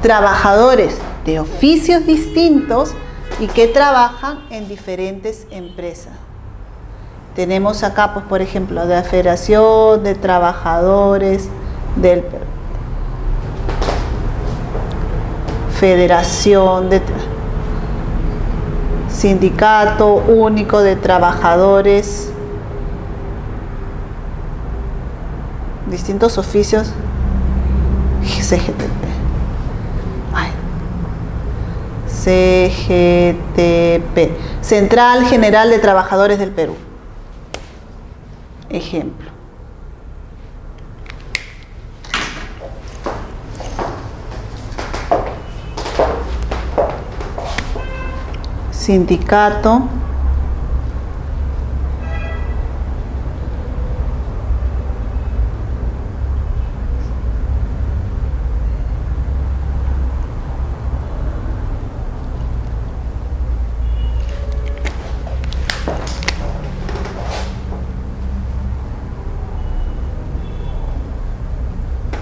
[SPEAKER 1] Trabajadores de oficios distintos y que trabajan en diferentes empresas. Tenemos acá, pues, por ejemplo, de la Federación de Trabajadores del Perú. Federación de Sindicato Único de Trabajadores, distintos oficios, CGTP. Ay. CGTP, Central General de Trabajadores del Perú. Ejemplo. Sindicato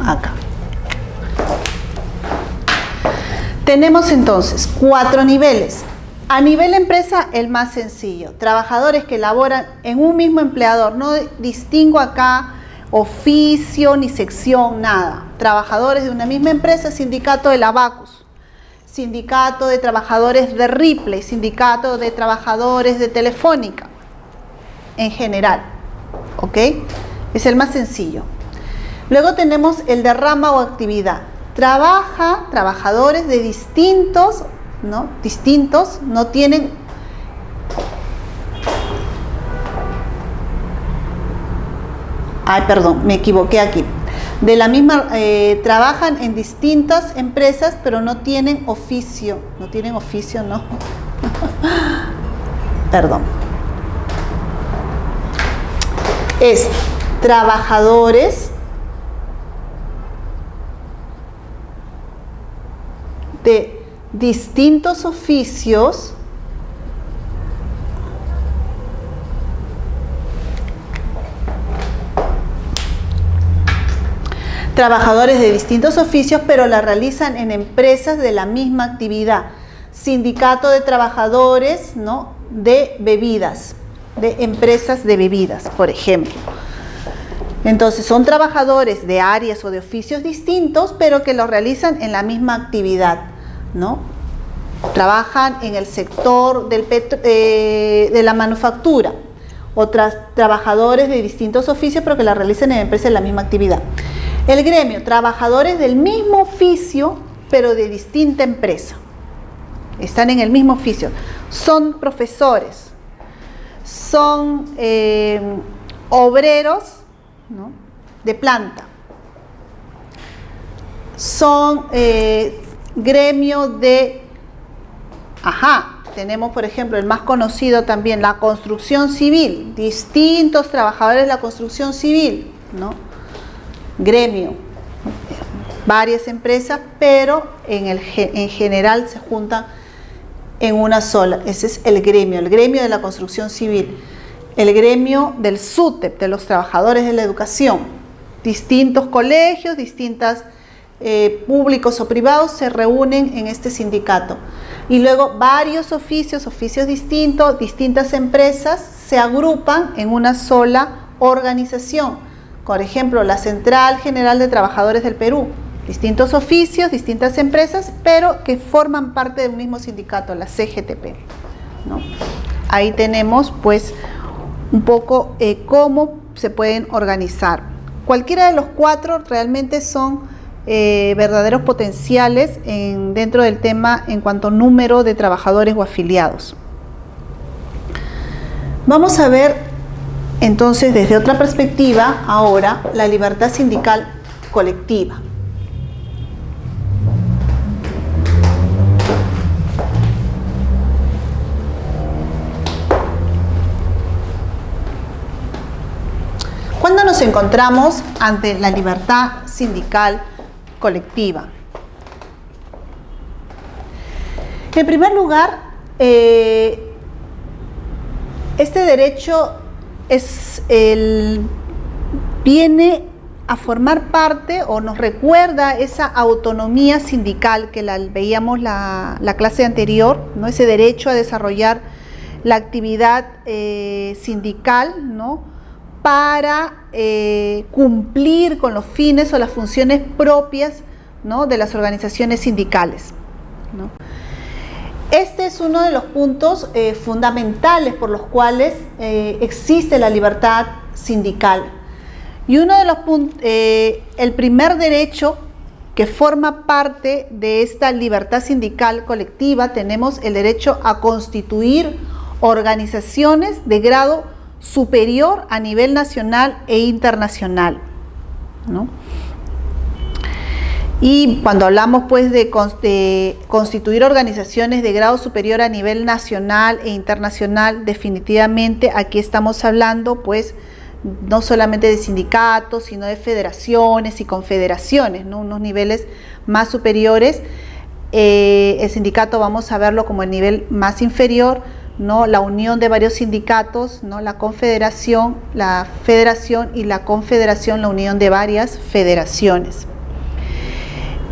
[SPEAKER 1] acá. Tenemos entonces 4 niveles. A nivel empresa, el más sencillo. Trabajadores que laboran en un mismo empleador. No distingo acá oficio ni sección, nada. Trabajadores de una misma empresa, sindicato de Abacus, sindicato de trabajadores de Ripley, sindicato de trabajadores de Telefónica, en general. ¿Ok? Es el más sencillo. Luego tenemos el de rama o actividad. Trabajadores de distintos, no tienen me equivoqué aquí. De la misma, trabajan en distintas empresas, pero no tienen oficio. No tienen oficio, ¿no? Perdón. Es trabajadores de distintos oficios pero la realizan en empresas de la misma actividad. Sindicato de trabajadores, ¿no?, de bebidas, de empresas de bebidas, por ejemplo. Entonces son trabajadores de áreas o de oficios distintos, pero que los realizan en la misma actividad, ¿no? Trabajan en el sector de la manufactura. Otros trabajadores de distintos oficios, pero que la realizan en empresas de la misma actividad. El gremio, trabajadores del mismo oficio, pero de distinta empresa. Están en el mismo oficio. Son profesores, son obreros, ¿no?, de planta. Son gremio de... tenemos por ejemplo el más conocido también, la construcción civil. Distintos trabajadores de la construcción civil, ¿no? Gremio. Varias empresas, pero en general se juntan en una sola. Ese es el gremio de la construcción civil. El gremio del SUTEP, de los trabajadores de la educación. Distintos colegios, distintas públicos o privados se reúnen en este sindicato. Y luego varios oficios distintos, distintas empresas se agrupan en una sola organización. Por ejemplo, la Central General de Trabajadores del Perú. Distintos oficios, distintas empresas, pero que forman parte del mismo sindicato, la CGTP, ¿no? Ahí tenemos pues un poco cómo se pueden organizar. Cualquiera de los 4 realmente son verdaderos potenciales dentro del tema en cuanto a número de trabajadores o afiliados. Vamos a ver entonces desde otra perspectiva ahora la libertad sindical colectiva. ¿Cuándo nos encontramos ante la libertad sindical colectiva? En primer lugar, este derecho viene a formar parte o nos recuerda esa autonomía sindical que veíamos la clase anterior, ¿no? Ese derecho a desarrollar la actividad sindical, ¿no?, para cumplir con los fines o las funciones propias, ¿no?, de las organizaciones sindicales, ¿no? Este es uno de los puntos fundamentales por los cuales existe la libertad sindical. Y uno de los puntos, el primer derecho que forma parte de esta libertad sindical colectiva, tenemos el derecho a constituir organizaciones de grado superior a nivel nacional e internacional, ¿no? Y cuando hablamos pues de constituir organizaciones de grado superior a nivel nacional e internacional, definitivamente aquí estamos hablando pues no solamente de sindicatos, sino de federaciones y confederaciones, ¿no? Unos niveles más superiores. El sindicato vamos a verlo como el nivel más inferior, ¿no? La unión de varios sindicatos, ¿no? La confederación, la federación, y la confederación, la unión de varias federaciones.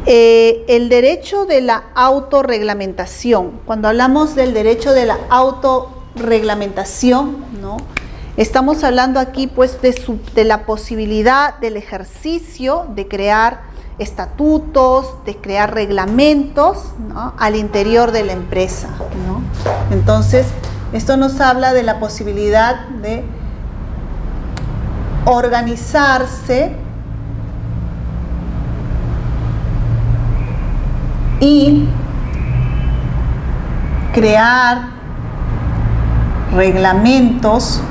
[SPEAKER 1] El derecho de la autorreglamentación. Cuando hablamos del derecho de la autorreglamentación, ¿no? Estamos hablando aquí pues de la posibilidad del ejercicio de crear estatutos, de crear reglamentos, ¿no? Al interior de la empresa, ¿no? Entonces, esto nos habla de la posibilidad de organizarse y crear reglamentos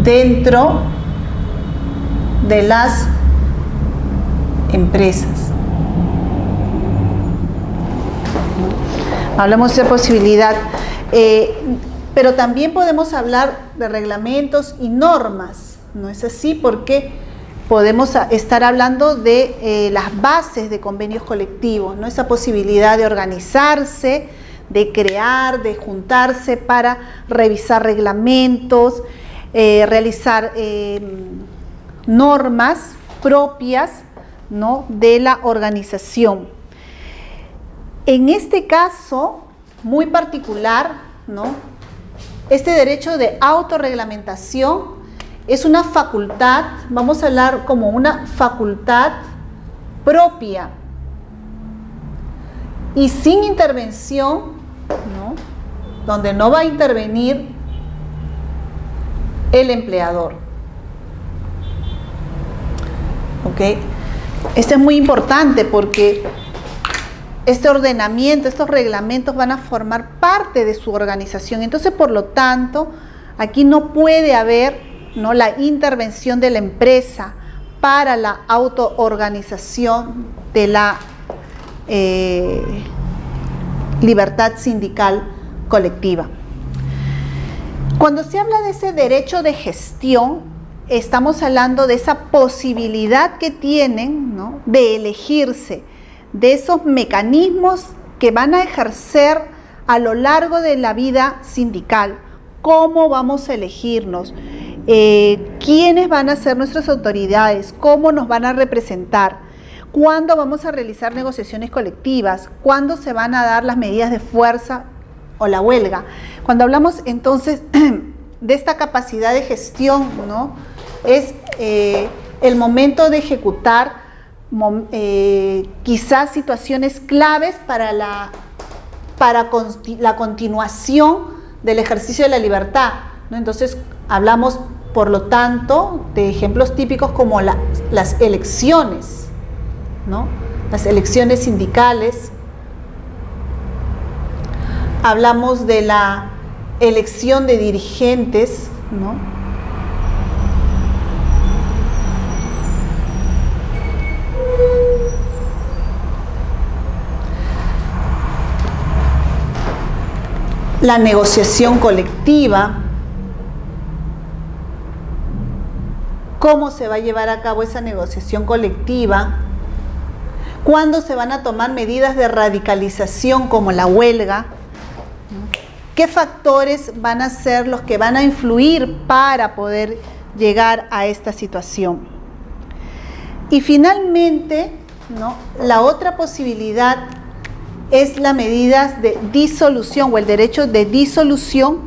[SPEAKER 1] dentro de las empresas. Hablamos de posibilidad, pero también podemos hablar de reglamentos y normas, ¿no es así? Porque podemos estar hablando de las bases de convenios colectivos, ¿no? Esa posibilidad de organizarse, de crear, de juntarse para revisar reglamentos, realizar normas propias, ¿no? De la organización. En este caso muy particular, ¿no? Este derecho de autorreglamentación es una facultad, vamos a hablar como una facultad propia y sin intervención, ¿no? Donde no va a intervenir el empleador. ¿Ok? Esto es muy importante porque este ordenamiento, estos reglamentos van a formar parte de su organización. Entonces, por lo tanto, aquí no puede haber, ¿no?, la intervención de la empresa para la autoorganización de la libertad sindical colectiva. Cuando se habla de ese derecho de gestión, estamos hablando de esa posibilidad que tienen, ¿no?, de elegirse, de esos mecanismos que van a ejercer a lo largo de la vida sindical. ¿Cómo vamos a elegirnos? ¿Quiénes van a ser nuestras autoridades? ¿Cómo nos van a representar? ¿Cuándo vamos a realizar negociaciones colectivas? ¿Cuándo se van a dar las medidas de fuerza o la huelga? Cuando hablamos entonces de esta capacidad de gestión, ¿no?, es el momento de ejecutar quizás situaciones claves para la continuación del ejercicio de la libertad, ¿no? Entonces hablamos, por lo tanto, de ejemplos típicos como las elecciones, ¿no? Las elecciones sindicales. Hablamos de la elección de dirigentes, ¿no? La negociación colectiva, cómo se va a llevar a cabo esa negociación colectiva, cuándo se van a tomar medidas de radicalización como la huelga, qué factores van a ser los que van a influir para poder llegar a esta situación. Y finalmente, ¿no?, la otra posibilidad es las medidas de disolución o el derecho de disolución,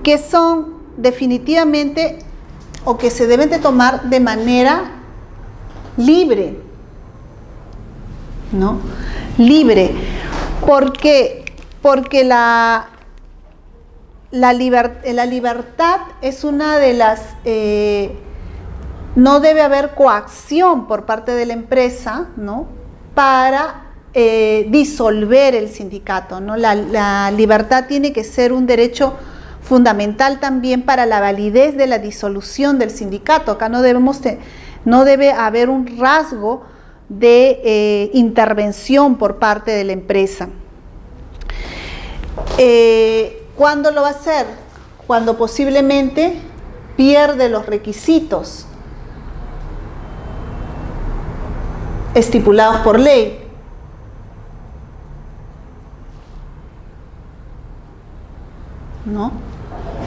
[SPEAKER 1] que son definitivamente o que se deben de tomar de manera libre, ¿no? libre. ¿Por qué? Porque la libertad es una de las... no debe haber coacción por parte de la empresa, ¿no?, para disolver el sindicato, ¿no? La libertad tiene que ser un derecho fundamental también para la validez de la disolución del sindicato. Acá no debe haber un rasgo de intervención por parte de la empresa. ¿Cuándo lo va a hacer? Cuando posiblemente pierde los requisitos estipulados por ley. ¿No?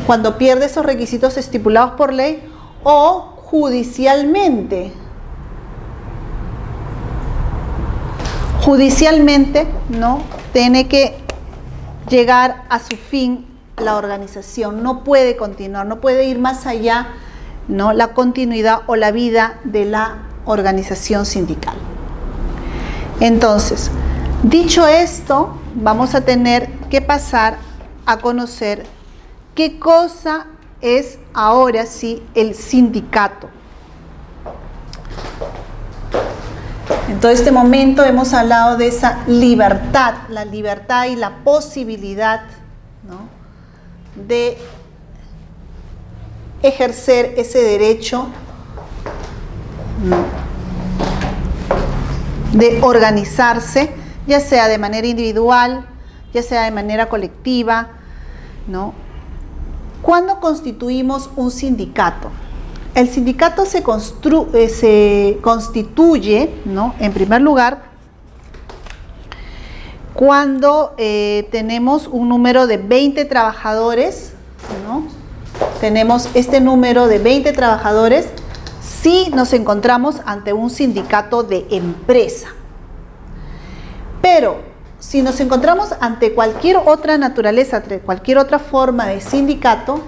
[SPEAKER 1] Cuando pierde esos requisitos estipulados por ley o judicialmente. Judicialmente, ¿no?, tiene que llegar a su fin la organización, no puede continuar, no puede ir más allá, ¿no?, la continuidad o la vida de la organización sindical. Entonces, dicho esto, vamos a tener que pasar a conocer qué cosa es ahora sí el sindicato. En todo este momento hemos hablado de esa libertad, la libertad y la posibilidad, ¿no?, de ejercer ese derecho, ¿no?, de organizarse, ya sea de manera individual, ya sea de manera colectiva, ¿no? ¿Cuándo constituimos un sindicato? El sindicato se constituye, ¿no?, en primer lugar, cuando tenemos un número de 20 trabajadores, ¿no? Tenemos este número de 20 trabajadores si nos encontramos ante un sindicato de empresa. Pero si nos encontramos ante cualquier otra naturaleza, cualquier otra forma de sindicato,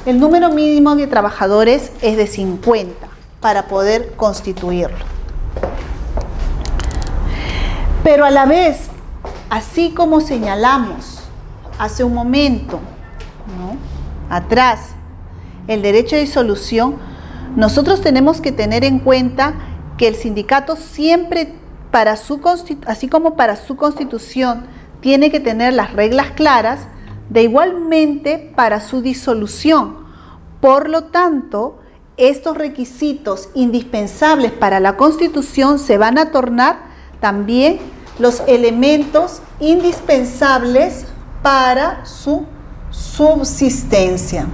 [SPEAKER 1] el número mínimo de trabajadores es de 50 para poder constituirlo. Pero a la vez, así como señalamos hace un momento, ¿no?, atrás, el derecho de disolución, nosotros tenemos que tener en cuenta que el sindicato siempre, así como para su constitución, tiene que tener las reglas claras, de igualmente para su disolución. Por lo tanto, estos requisitos indispensables para la constitución se van a tornar también los elementos indispensables para su subsistencia,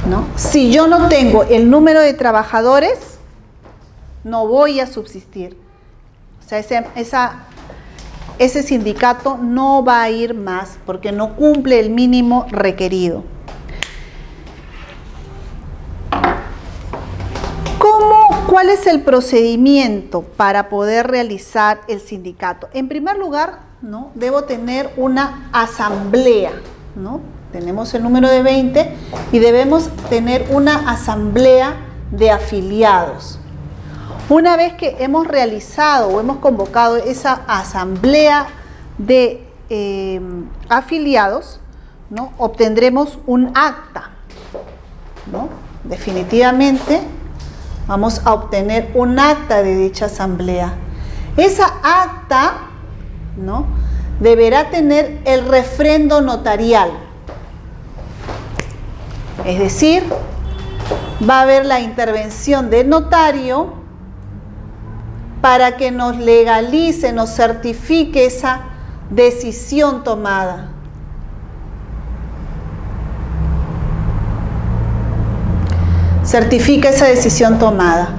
[SPEAKER 1] ¿no? Si yo no tengo el número de trabajadores, no voy a subsistir. O sea, ese sindicato no va a ir más porque no cumple el mínimo requerido. ¿Cuál es el procedimiento para poder realizar el sindicato? En primer lugar, ¿no?, debo tener una asamblea, ¿no? Tenemos el número de 20 y debemos tener una asamblea de afiliados. Una vez que hemos realizado o hemos convocado esa asamblea de afiliados, ¿no?, obtendremos un acta, ¿no? Definitivamente vamos a obtener un acta de dicha asamblea. Esa acta, ¿no?, deberá tener el refrendo notarial. Es decir, va a haber la intervención del notario para que nos legalice, nos certifique esa decisión tomada. Certifica esa decisión tomada.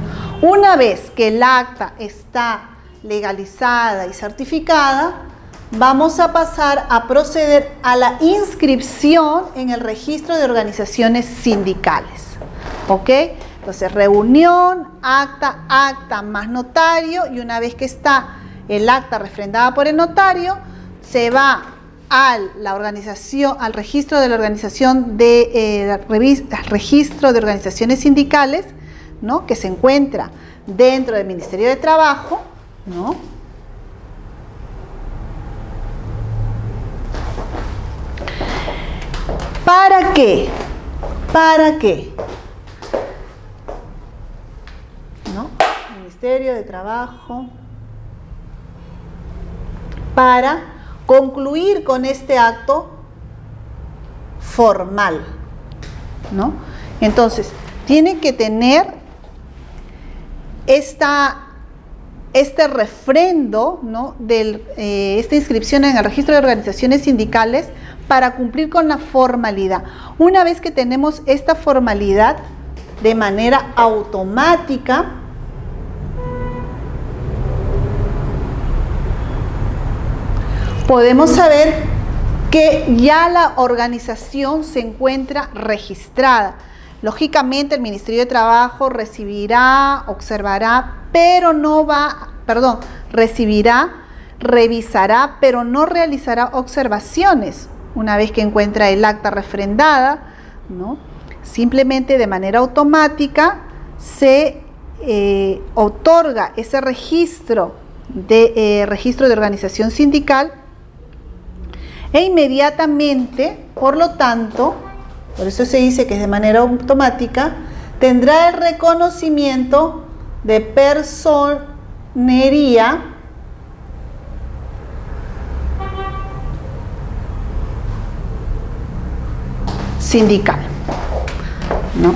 [SPEAKER 1] Una vez que el acta está legalizada y certificada, vamos a pasar a proceder a la inscripción en el registro de organizaciones sindicales. ¿Ok? Entonces, reunión, acta más notario, y una vez que está el acta refrendada por el notario, se va a la organización, al registro de la organización registro de organizaciones sindicales, ¿no?, que se encuentra dentro del Ministerio de Trabajo, ¿no?, ¿para qué? ¿Para qué? ¿No? Ministerio de Trabajo, para concluir con este acto formal, ¿no? Entonces, tiene que tener este refrendo, ¿no?, esta inscripción en el registro de organizaciones sindicales para cumplir con la formalidad. Una vez que tenemos esta formalidad de manera automática, podemos saber que ya la organización se encuentra registrada. Lógicamente el Ministerio de Trabajo recibirá, observará, pero no recibirá, revisará, pero no realizará observaciones una vez que encuentra el acta refrendada, ¿no? Simplemente de manera automática se otorga ese registro de organización sindical e inmediatamente, por lo tanto, por eso se dice que es de manera automática, tendrá el reconocimiento de personería sindical, ¿no?,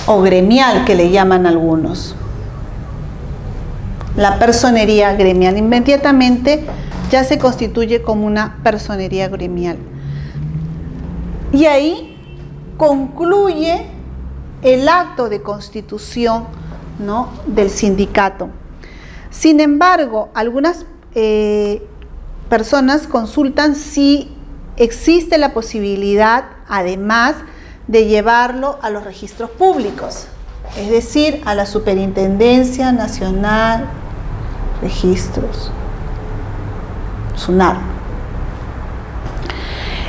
[SPEAKER 1] o gremial, que le llaman algunos. La personería gremial inmediatamente ya se constituye como una personería gremial. Y ahí concluye el acto de constitución, ¿no?, del sindicato. Sin embargo, algunas personas consultan si existe la posibilidad, además, de llevarlo a los registros públicos, es decir, a la Superintendencia Nacional Registros, SUNAR.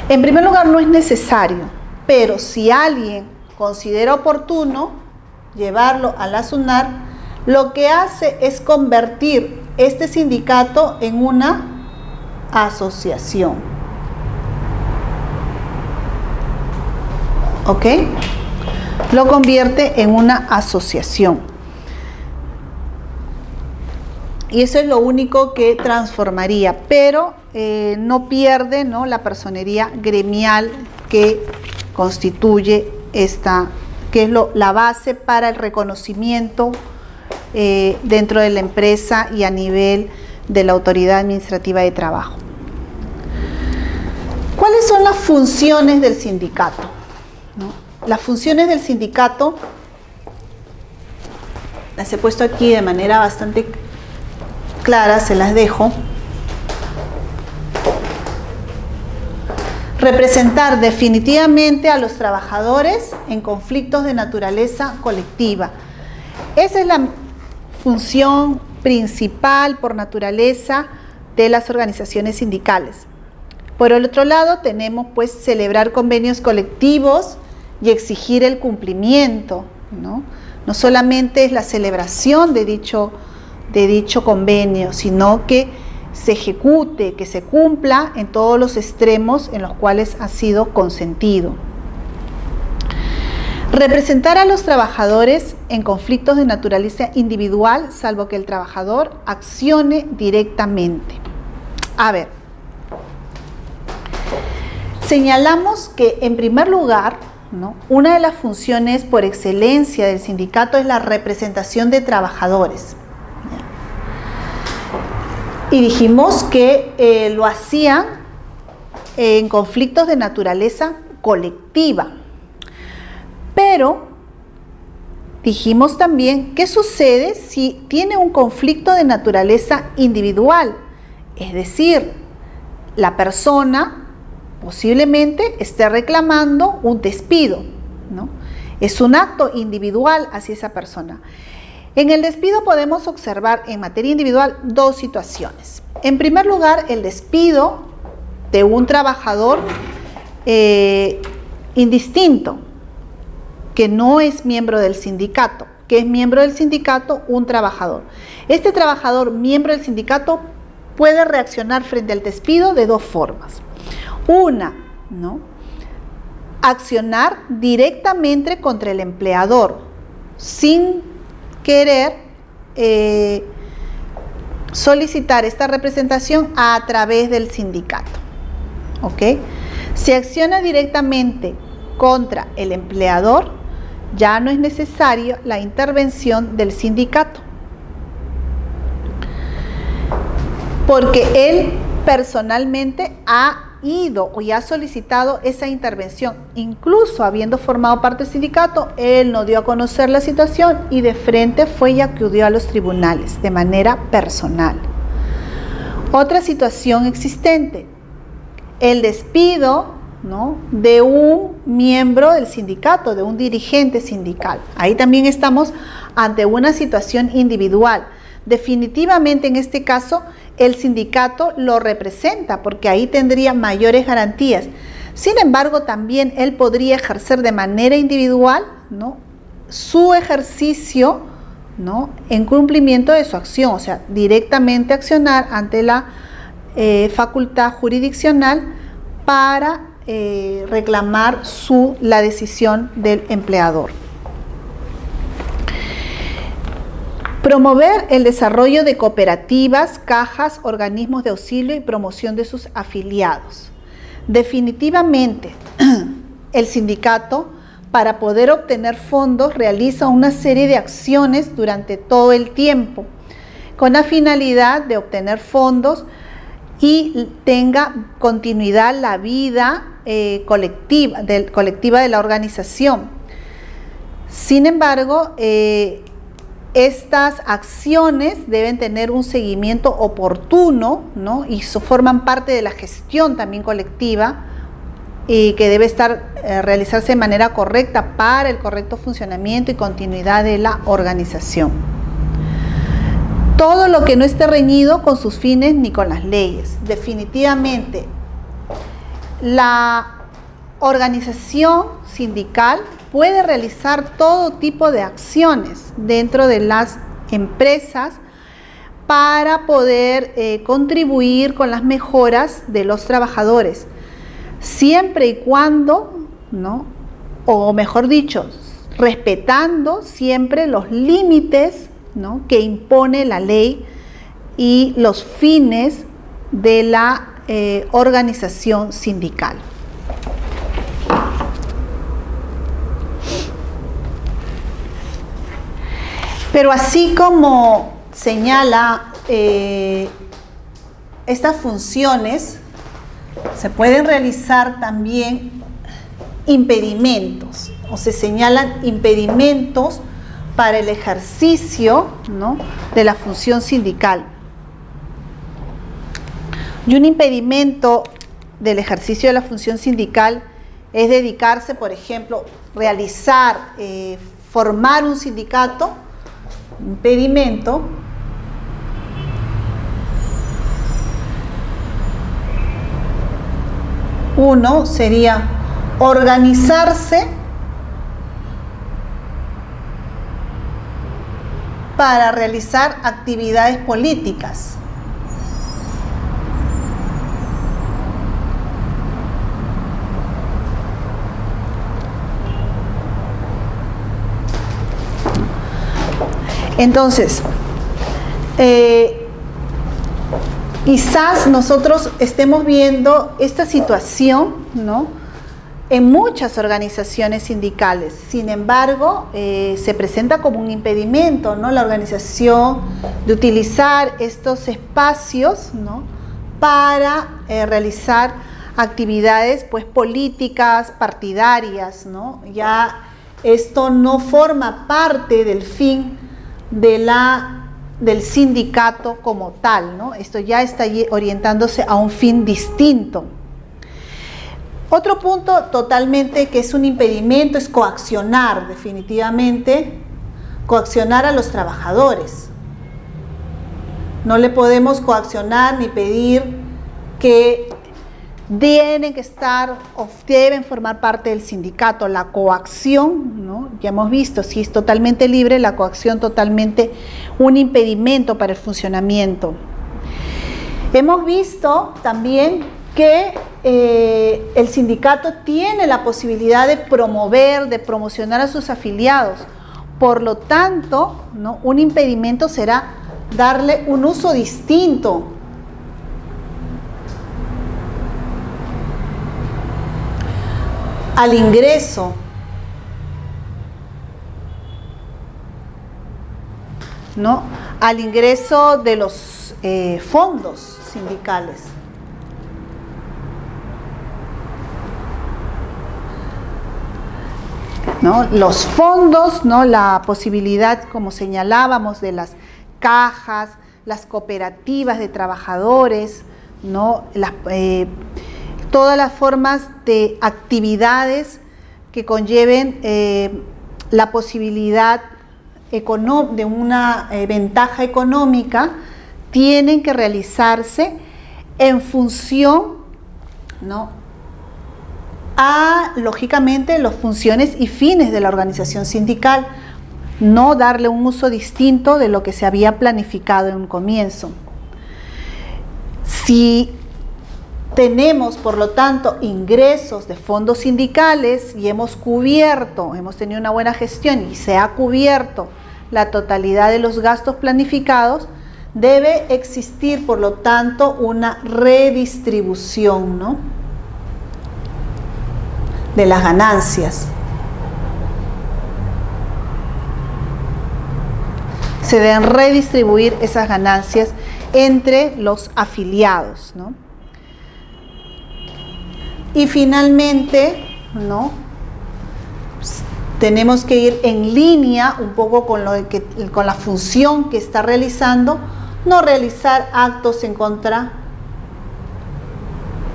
[SPEAKER 1] En primer lugar, no es necesario, pero si alguien considera oportuno llevarlo a la SUNAR, lo que hace es convertir este sindicato en una asociación. ¿Ok? Lo convierte en una asociación. Y eso es lo único que transformaría, pero no pierde, ¿no?, la personería gremial que constituye esta, que es la base para el reconocimiento dentro de la empresa y a nivel de la Autoridad Administrativa de Trabajo. ¿Cuáles son las funciones del sindicato? ¿No? Las funciones del sindicato las he puesto aquí de manera bastante clara, se las dejo. Representar definitivamente a los trabajadores en conflictos de naturaleza colectiva. Esa es la función principal por naturaleza de las organizaciones sindicales. Por el otro lado, tenemos pues celebrar convenios colectivos y exigir el cumplimiento, ¿no? No solamente es la celebración de dicho convenio, sino que se ejecute, que se cumpla en todos los extremos en los cuales ha sido consentido. Representar a los trabajadores en conflictos de naturaleza individual, salvo que el trabajador accione directamente. A ver, señalamos que en primer lugar, ¿no?, una de las funciones por excelencia del sindicato es la representación de trabajadores. Y dijimos que lo hacían en conflictos de naturaleza colectiva. Pero dijimos también qué sucede si tiene un conflicto de naturaleza individual. Es decir, la persona posiblemente esté reclamando un despido, ¿no? Es un acto individual hacia esa persona. En el despido podemos observar en materia individual dos situaciones. En primer lugar, el despido de un trabajador indistinto, que no es miembro del sindicato, que es miembro del sindicato un trabajador. Este trabajador, miembro del sindicato, puede reaccionar frente al despido de dos formas. Una, ¿no? Accionar directamente contra el empleador, sin querer solicitar esta representación a través del sindicato. ¿Ok? Si acciona directamente contra el empleador, ya no es necesaria la intervención del sindicato, porque él personalmente ha ido o ya ha solicitado esa intervención. Incluso habiendo formado parte del sindicato, él no dio a conocer la situación y de frente fue y acudió a los tribunales de manera personal. Otra situación existente, el despido, ¿no?, de un miembro del sindicato, de un dirigente sindical. Ahí también estamos ante una situación individual. Definitivamente en este caso el sindicato lo representa porque ahí tendría mayores garantías. Sin embargo, también él podría ejercer de manera individual, ¿no?, su ejercicio, ¿no?, en cumplimiento de su acción, o sea, directamente accionar ante la facultad jurisdiccional para reclamar la decisión del empleador. Promover el desarrollo de cooperativas, cajas, organismos de auxilio y promoción de sus afiliados. Definitivamente, el sindicato, para poder obtener fondos, realiza una serie de acciones durante todo el tiempo, con la finalidad de obtener fondos y tenga continuidad la vida colectiva de la organización. Sin embargo, estas acciones deben tener un seguimiento oportuno, ¿no?, y forman parte de la gestión también colectiva y que debe realizarse de manera correcta para el correcto funcionamiento y continuidad de la organización. Todo lo que no esté reñido con sus fines ni con las leyes. Definitivamente, la organización sindical puede realizar todo tipo de acciones dentro de las empresas para poder contribuir con las mejoras de los trabajadores, siempre y cuando, ¿no?, o mejor dicho, respetando siempre los límites, ¿no?, que impone la ley y los fines de la organización sindical. Pero así como señala estas funciones, se pueden realizar también impedimentos, o se señalan impedimentos para el ejercicio, ¿no?, de la función sindical. Y un impedimento del ejercicio de la función sindical es dedicarse, por ejemplo, formar un sindicato. Impedimento uno sería organizarse para realizar actividades políticas. Entonces, quizás nosotros estemos viendo esta situación, ¿no?, en muchas organizaciones sindicales. Sin embargo, se presenta como un impedimento, ¿no?, la organización de utilizar estos espacios, ¿no?, para realizar actividades, pues, políticas, partidarias, ¿no? Ya esto no forma parte del fin del sindicato como tal, ¿no? Esto ya está orientándose a un fin distinto. Otro punto totalmente que es un impedimento es coaccionar, definitivamente, coaccionar a los trabajadores. No le podemos coaccionar ni pedir que tienen que estar o deben formar parte del sindicato. La coacción, ¿no?, Ya hemos visto, si es totalmente libre, la coacción totalmente un impedimento para el funcionamiento. Hemos visto también que el sindicato tiene la posibilidad de promover, de promocionar a sus afiliados. Por lo tanto, ¿no?, un impedimento será darle un uso distinto al ingreso, ¿no?, al ingreso de los fondos sindicales. ¿No? Los fondos, ¿no?, la posibilidad, como señalábamos, de las cajas, las cooperativas de trabajadores, ¿no?, todas las formas de actividades que conlleven la posibilidad de una ventaja económica, tienen que realizarse en función, ¿no?, lógicamente, las funciones y fines de la organización sindical, no darle un uso distinto de lo que se había planificado en un comienzo. Si tenemos, por lo tanto, ingresos de fondos sindicales y hemos tenido una buena gestión y se ha cubierto la totalidad de los gastos planificados, debe existir, por lo tanto, una redistribución, ¿no?, de las ganancias. Se deben redistribuir esas ganancias entre los afiliados, ¿no? Y finalmente, ¿no?, tenemos que ir en línea un poco con la función que está realizando, no realizar actos en contra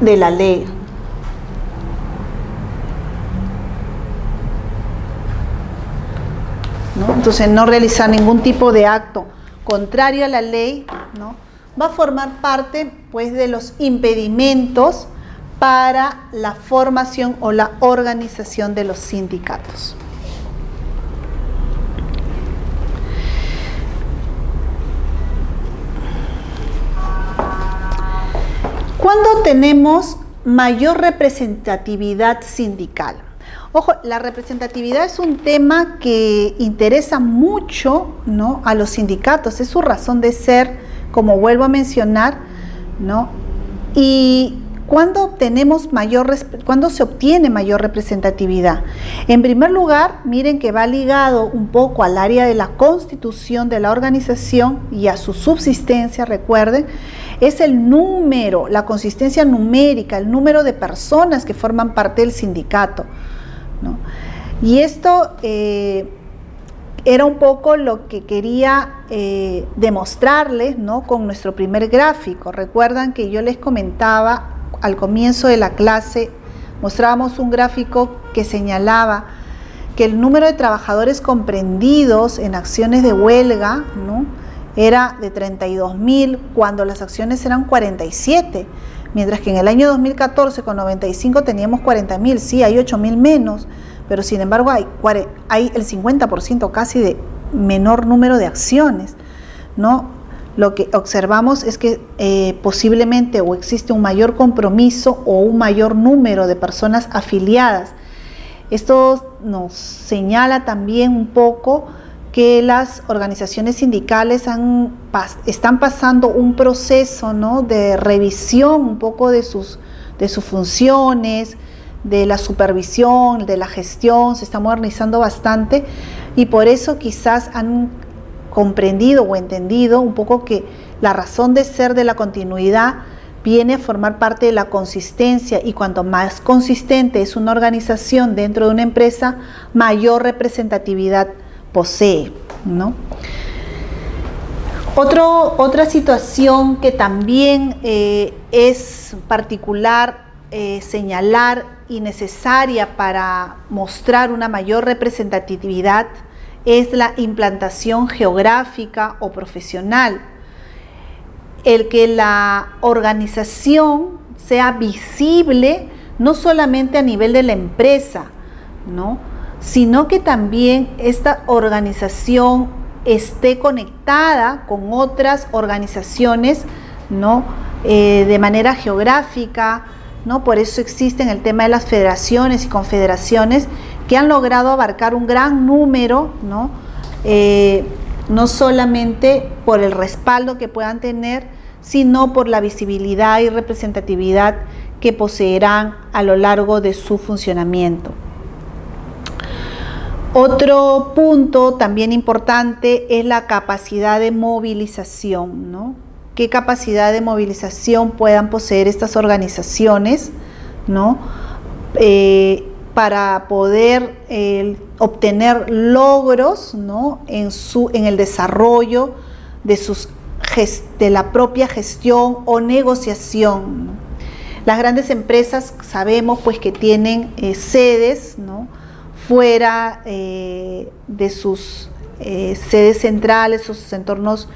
[SPEAKER 1] de la ley. ¿No? Entonces, no realizar ningún tipo de acto contrario a la ley, ¿no?, va a formar parte, pues, de los impedimentos para la formación o la organización de los sindicatos. ¿Cuándo tenemos mayor representatividad sindical? Ojo, la representatividad es un tema que interesa mucho, ¿no?, a los sindicatos, es su razón de ser, como vuelvo a mencionar, ¿no? Y ¿cuándo se obtiene mayor representatividad? En primer lugar, miren que va ligado un poco al área de la constitución de la organización y a su subsistencia, recuerden, es el número, la consistencia numérica, el número de personas que forman parte del sindicato, ¿no? Y esto era un poco lo que quería demostrarles, ¿no?, con nuestro primer gráfico. Recuerdan que yo les comentaba al comienzo de la clase, mostrábamos un gráfico que señalaba que el número de trabajadores comprendidos en acciones de huelga, ¿no?, era de 32.000 cuando las acciones eran 47, mientras que en el año 2014 con 95 teníamos 40.000, sí, hay 8.000 menos, pero sin embargo hay el 50% casi de menor número de acciones, ¿no? Lo que observamos es que posiblemente o existe un mayor compromiso o un mayor número de personas afiliadas. Esto nos señala también un poco que las organizaciones sindicales están pasando un proceso, ¿no?, de revisión un poco de sus funciones, de la supervisión, de la gestión, se está modernizando bastante y por eso quizás han comprendido o entendido un poco que la razón de ser de la continuidad viene a formar parte de la consistencia, y cuanto más consistente es una organización dentro de una empresa, mayor representatividad posee, ¿no? Otra situación que también es particular señalar y necesaria para mostrar una mayor representatividad es la implantación geográfica o profesional. El que la organización sea visible no solamente a nivel de la empresa, ¿no?, sino que también esta organización esté conectada con otras organizaciones, ¿no? De manera geográfica, ¿no? Por eso existen el tema de las federaciones y confederaciones que han logrado abarcar un gran número, ¿no? No solamente por el respaldo que puedan tener, sino por la visibilidad y representatividad que poseerán a lo largo de su funcionamiento. Otro punto también importante es la capacidad de movilización, ¿no? ¿Qué capacidad de movilización puedan poseer estas organizaciones, ¿no? Para poder obtener logros, ¿no? en el desarrollo de la propia gestión o negociación, ¿no? Las grandes empresas sabemos pues que tienen sedes, ¿no? Fuera de sus sedes centrales, sus entornos,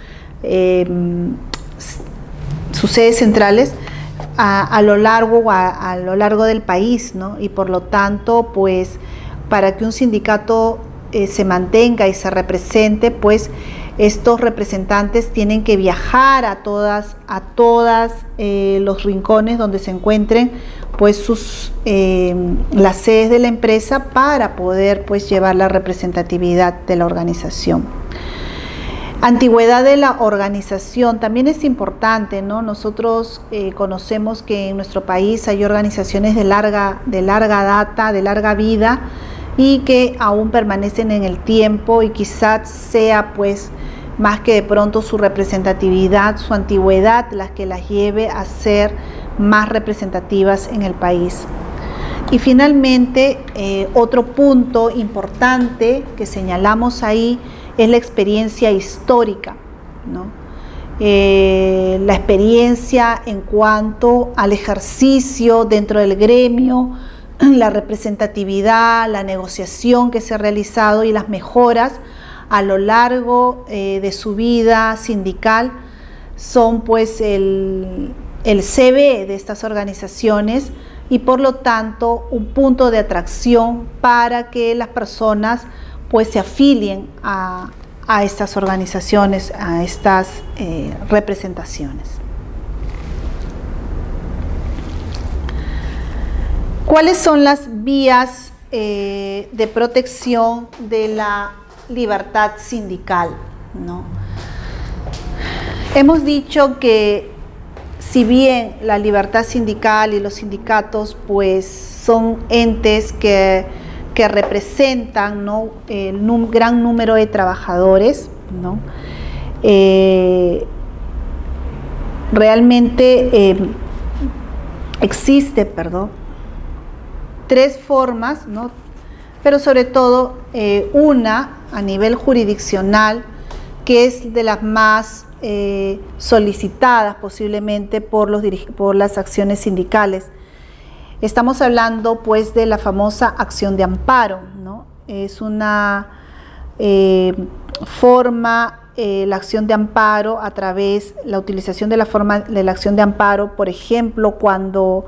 [SPEAKER 1] sus sedes centrales a lo largo del país, ¿no? Y por lo tanto, pues, para que un sindicato se mantenga y se represente, pues, estos representantes tienen que viajar a todas los rincones donde se encuentren, pues, las sedes de la empresa para poder, pues, llevar la representatividad de la organización. Antigüedad de la organización también es importante, ¿no? Nosotros conocemos que en nuestro país hay organizaciones de larga data, de larga vida, y que aún permanecen en el tiempo, y quizás sea pues más que de pronto su representatividad, su antigüedad, las que las lleve a ser más representativas en el país. Y finalmente, otro punto importante que señalamos ahí es la experiencia histórica, ¿no? La experiencia en cuanto al ejercicio dentro del gremio, la representatividad, la negociación que se ha realizado y las mejoras a lo largo de su vida sindical son pues el CV de estas organizaciones, y por lo tanto un punto de atracción para que las personas pues se afilien a estas organizaciones, a estas representaciones. ¿Cuáles son las vías de protección de la libertad sindical, ¿no? Hemos dicho que si bien la libertad sindical y los sindicatos pues son entes que representan, ¿no? Gran número de trabajadores, ¿no? Realmente existe, tres formas, ¿no? Pero sobre todo una a nivel jurisdiccional, que es de las más solicitadas posiblemente por las acciones sindicales. Estamos hablando pues de la famosa acción de amparo, ¿no? Es una forma, la acción de amparo a través, la utilización de la forma de la acción de amparo, por ejemplo, cuando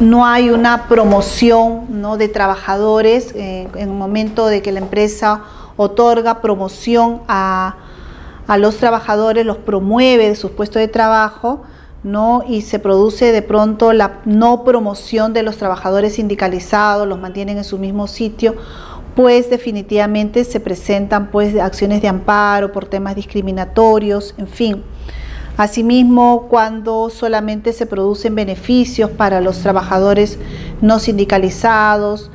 [SPEAKER 1] no hay una promoción, ¿no? de trabajadores, en el momento de que la empresa otorga promoción a los trabajadores, los promueve de sus puestos de trabajo, ¿no? Y se produce de pronto la no promoción de los trabajadores sindicalizados, los mantienen en su mismo sitio, pues definitivamente se presentan pues acciones de amparo por temas discriminatorios, en fin. Asimismo, cuando solamente se producen beneficios para los trabajadores no sindicalizados,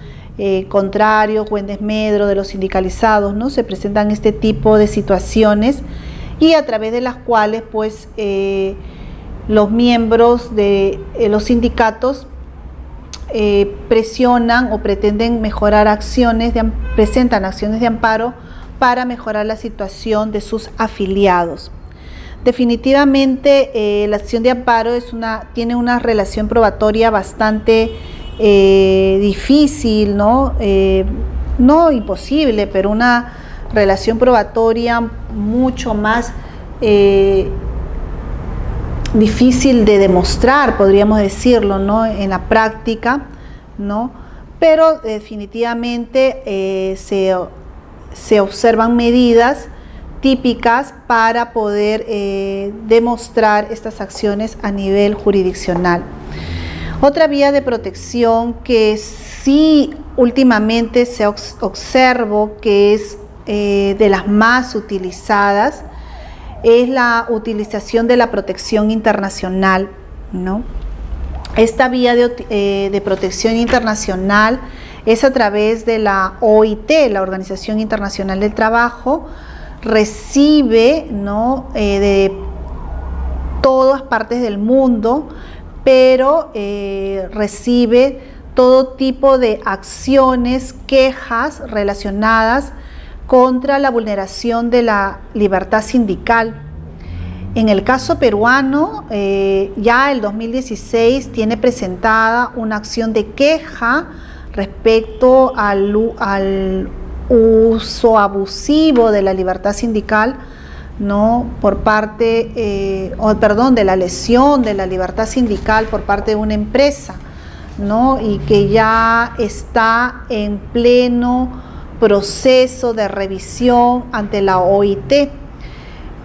[SPEAKER 1] contrarios o en desmedro de los sindicalizados, ¿no? Se presentan este tipo de situaciones, y a través de las cuales pues los miembros de los sindicatos presionan o pretenden mejorar presentan acciones de amparo para mejorar la situación de sus afiliados. Definitivamente la acción de amparo tiene una relación probatoria bastante difícil, ¿no? No imposible, pero una relación probatoria mucho más difícil de demostrar, podríamos decirlo, ¿no? En la práctica, ¿no? Pero definitivamente se observan medidas típicas para poder demostrar estas acciones a nivel jurisdiccional. Otra vía de protección que sí últimamente se observo que es de las más utilizadas es la utilización de la protección internacional, ¿no? Esta vía de protección internacional es a través de la OIT, la Organización Internacional del Trabajo, recibe, ¿no? De todas partes del mundo, pero recibe todo tipo de acciones, quejas relacionadas contra la vulneración de la libertad sindical. En el caso peruano, ya el 2016 tiene presentada una acción de queja respecto al uso abusivo de la libertad sindical, ¿no? Por parte, de la lesión de la libertad sindical por parte de una empresa, ¿no? Y que ya está en pleno proceso de revisión ante la OIT.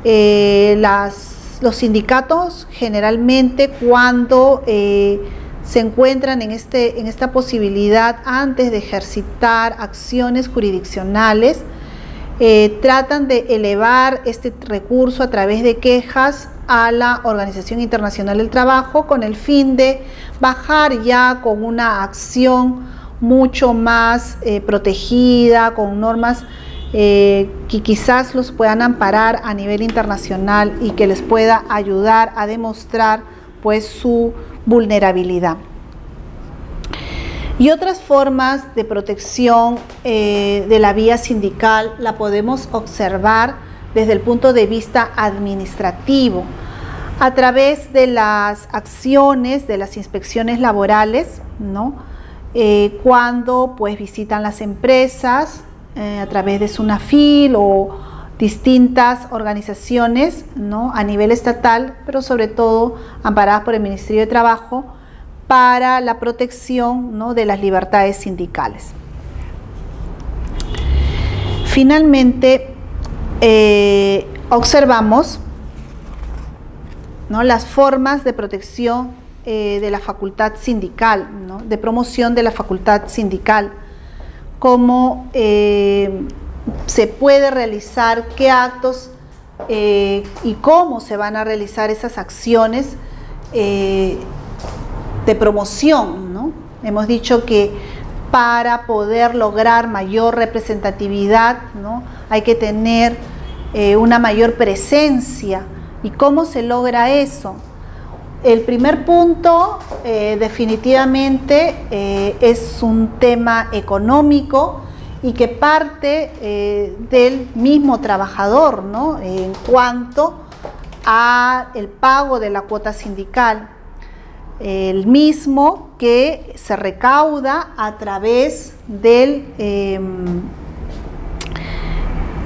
[SPEAKER 1] Los sindicatos generalmente cuando se encuentran en esta posibilidad antes de ejercitar acciones jurisdiccionales, tratan de elevar este recurso a través de quejas a la Organización Internacional del Trabajo con el fin de bajar ya con una acción mucho más protegida, con normas que quizás los puedan amparar a nivel internacional y que les pueda ayudar a demostrar pues su vulnerabilidad. Y otras formas de protección de la vía sindical la podemos observar desde el punto de vista administrativo, a través de las acciones de las inspecciones laborales, ¿no? Cuando pues visitan las empresas a través de SUNAFIL o distintas organizaciones, ¿no? A nivel estatal, pero sobre todo amparadas por el Ministerio de Trabajo para la protección, ¿no? De las libertades sindicales. Finalmente, observamos, ¿no? Las formas de protección de la facultad sindical, ¿no? De promoción de la facultad sindical, cómo se puede realizar, qué actos y cómo se van a realizar esas acciones de promoción, ¿no? Hemos dicho que para poder lograr mayor representatividad, ¿no? Hay que tener una mayor presencia. ¿Y cómo se logra eso? El primer punto definitivamente es un tema económico y que parte del mismo trabajador, ¿no? En cuanto a el pago de la cuota sindical, el mismo que se recauda a través de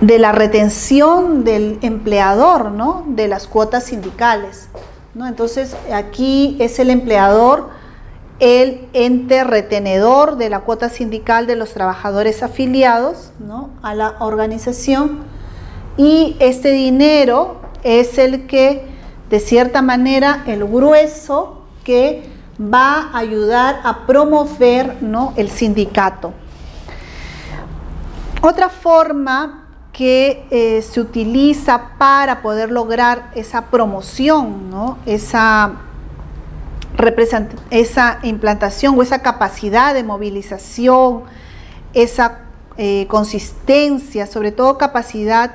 [SPEAKER 1] la retención del empleador, ¿no? De las cuotas sindicales, ¿no? Entonces aquí es el empleador el ente retenedor de la cuota sindical de los trabajadores afiliados, ¿no? A la organización, y este dinero es el que, de cierta manera, el grueso que va a ayudar a promover, ¿no? El sindicato. Otra forma que se utiliza para poder lograr esa promoción, ¿no? Esa implantación o esa capacidad de movilización, esa consistencia, sobre todo capacidad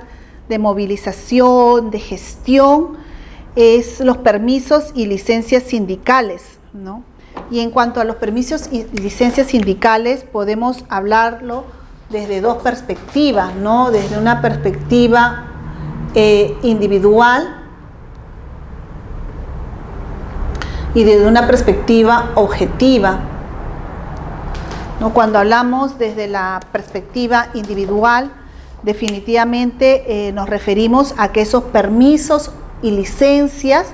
[SPEAKER 1] de movilización, de gestión, es los permisos y licencias sindicales, ¿no? Y en cuanto a los permisos y licencias sindicales, podemos hablarlo desde dos perspectivas, ¿no? Desde una perspectiva individual y desde una perspectiva objetiva, ¿no? Cuando hablamos desde la perspectiva individual, definitivamente nos referimos a que esos permisos y licencias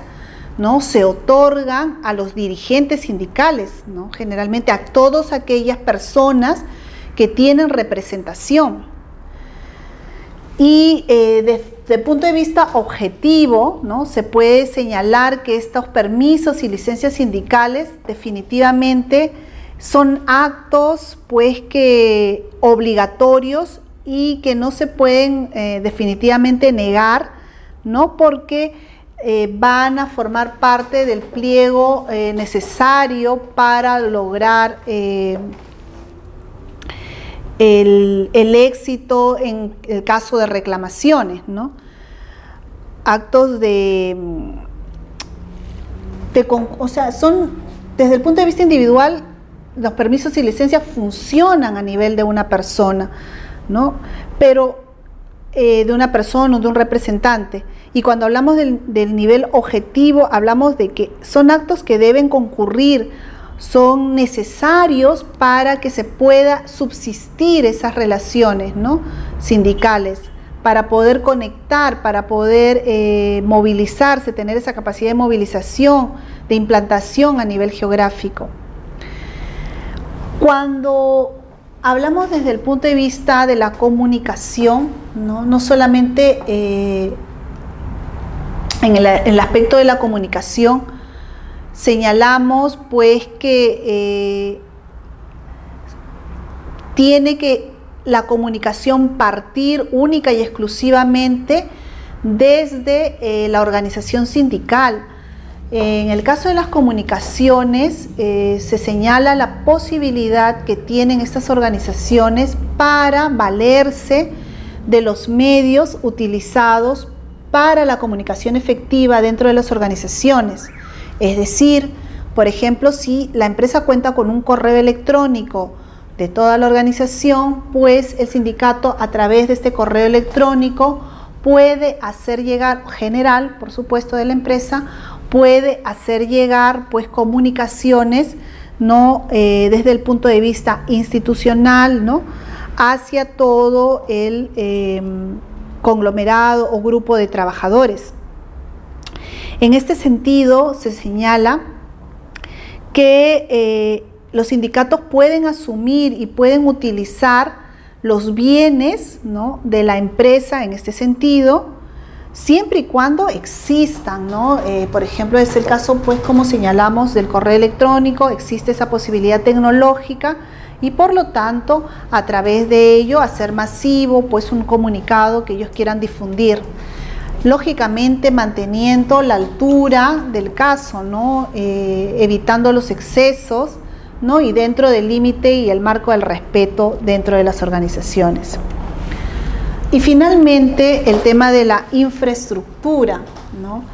[SPEAKER 1] ¿no? Se otorgan a los dirigentes sindicales, ¿no? Generalmente a todas aquellas personas que tienen representación. Y desde el punto de vista objetivo, ¿no? Se puede señalar que estos permisos y licencias sindicales definitivamente son actos pues que obligatorios y que no se pueden definitivamente negar, ¿no? Porque van a formar parte del pliego necesario para lograr el éxito en el caso de reclamaciones, ¿no? Actos o sea, son, desde el punto de vista individual, los permisos y licencias funcionan a nivel de una persona, ¿no? Pero de una persona o de un representante. Y cuando hablamos del nivel objetivo, hablamos de que son actos que deben concurrir, son necesarios para que se pueda subsistir esas relaciones, ¿no? Sindicales, para poder conectar, para poder movilizarse, tener esa capacidad de movilización, de implantación a nivel geográfico. Cuando hablamos desde el punto de vista de la comunicación, no solamente en el aspecto de la comunicación, señalamos pues que tiene que la comunicación partir única y exclusivamente desde la organización sindical. En el caso de las comunicaciones se señala la posibilidad que tienen estas organizaciones para valerse de los medios utilizados para la comunicación efectiva dentro de las organizaciones. Es decir, por ejemplo, si la empresa cuenta con un correo electrónico de toda la organización, pues el sindicato a través de este correo electrónico puede hacer llegar, general por supuesto de la empresa, puede hacer llegar pues comunicaciones, ¿no? Desde el punto de vista institucional, ¿no? Hacia todo el conglomerado o grupo de trabajadores. En este sentido se señala que los sindicatos pueden asumir y pueden utilizar los bienes, ¿no? de la empresa en este sentido, siempre y cuando existan, ¿no? Por ejemplo, es el caso, pues, como señalamos, del correo electrónico, existe esa posibilidad tecnológica y por lo tanto, a través de ello, hacer masivo, pues, un comunicado que ellos quieran difundir. Lógicamente, manteniendo la altura del caso, ¿no? Evitando los excesos, ¿no? Y dentro del límite y el marco del respeto dentro de las organizaciones. Y finalmente el tema de la infraestructura, ¿no?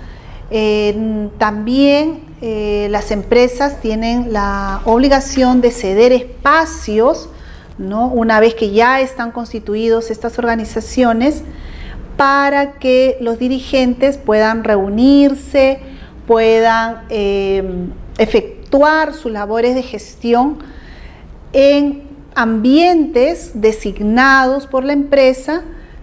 [SPEAKER 1] También las empresas tienen la obligación de ceder espacios, ¿no? Una vez que ya están constituidos estas organizaciones, para que los dirigentes puedan reunirse, puedan efectuar sus labores de gestión en ambientes designados por la empresa,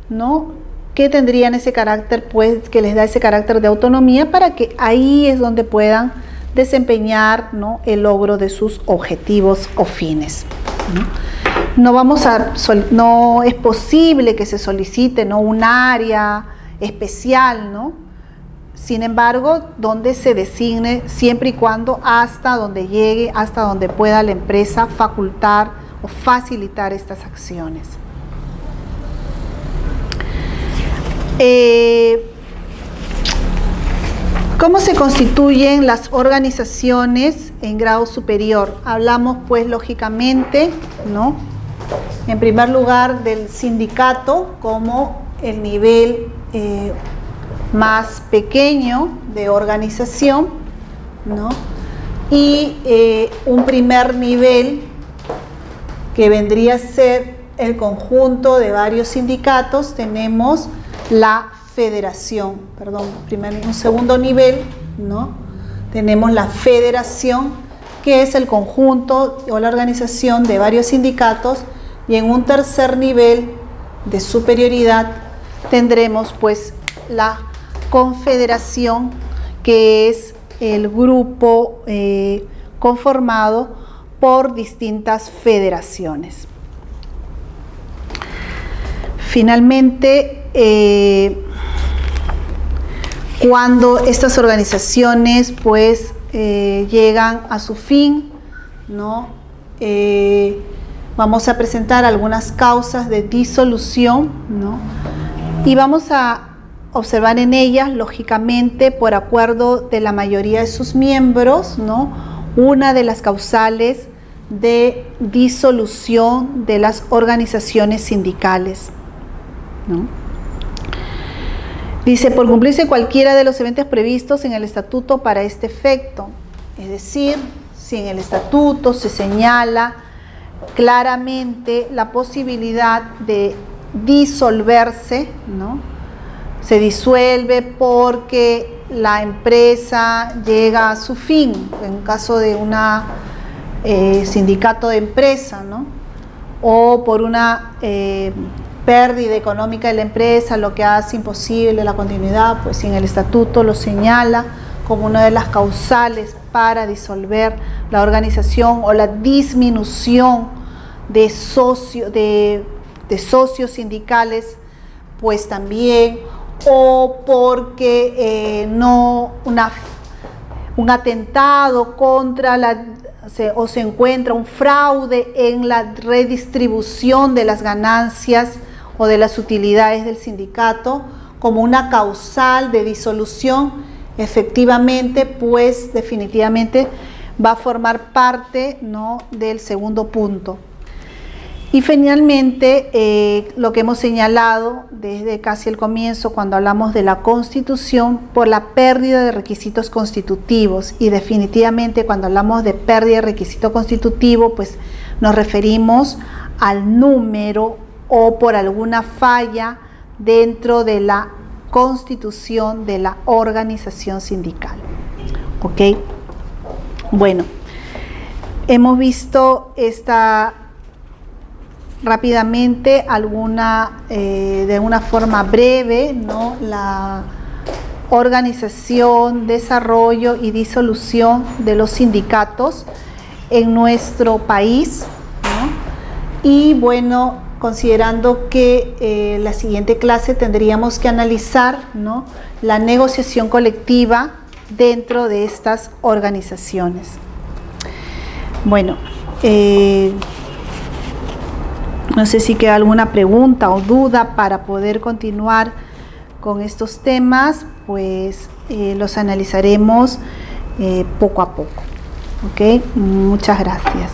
[SPEAKER 1] ¿no? Que tendrían ese carácter, pues, que les da ese carácter de autonomía para que ahí es donde puedan desempeñar, ¿no? el logro de sus objetivos o fines, ¿no? No es posible que se solicite, ¿no? un área especial, ¿no? Sin embargo, donde se designe siempre y cuando hasta donde llegue, hasta donde pueda la empresa facultar o facilitar estas acciones. ¿Cómo se constituyen las organizaciones en grado superior? Hablamos, pues, lógicamente, ¿no? En primer lugar, del sindicato como el nivel más pequeño de organización, ¿no? Y un primer nivel que vendría a ser el conjunto de varios sindicatos, tenemos la federación, un segundo nivel, ¿no? Tenemos la federación, que es el conjunto o la organización de varios sindicatos, y en un tercer nivel de superioridad tendremos, pues, la confederación, que es el grupo conformado por distintas federaciones. Finalmente, cuando estas organizaciones pues llegan a su fin, ¿no? Vamos a presentar algunas causas de disolución, ¿no? Y vamos a observar en ellas, lógicamente, por acuerdo de la mayoría de sus miembros, ¿no? Una de las causales de disolución de las organizaciones sindicales, ¿no? Dice, por cumplirse cualquiera de los eventos previstos en el estatuto para este efecto, es decir, si en el estatuto se señala claramente la posibilidad de disolverse, ¿no? Se disuelve porque la empresa llega a su fin, en caso de una sindicato de empresa, ¿no? O por una pérdida económica de la empresa, lo que hace imposible la continuidad, pues si en el estatuto lo señala como una de las causales para disolver la organización o la disminución de socios sindicales, pues también, o porque un atentado contra o se encuentra un fraude en la redistribución de las ganancias o de las utilidades del sindicato como una causal de disolución, efectivamente, pues definitivamente va a formar parte, ¿no?, del segundo punto. Y finalmente, lo que hemos señalado desde casi el comienzo, cuando hablamos de la Constitución, por la pérdida de requisitos constitutivos. Y definitivamente, cuando hablamos de pérdida de requisito constitutivo, pues nos referimos al número o por alguna falla dentro de la constitución de la organización sindical. ¿Ok? Bueno, hemos visto rápidamente de una forma breve, ¿no?, la organización, desarrollo y disolución de los sindicatos en nuestro país, ¿no? Y bueno, considerando que la siguiente clase tendríamos que analizar, ¿no?, la negociación colectiva dentro de estas organizaciones. Bueno, no sé si queda alguna pregunta o duda para poder continuar con estos temas, pues los analizaremos poco a poco. ¿Ok? Muchas gracias.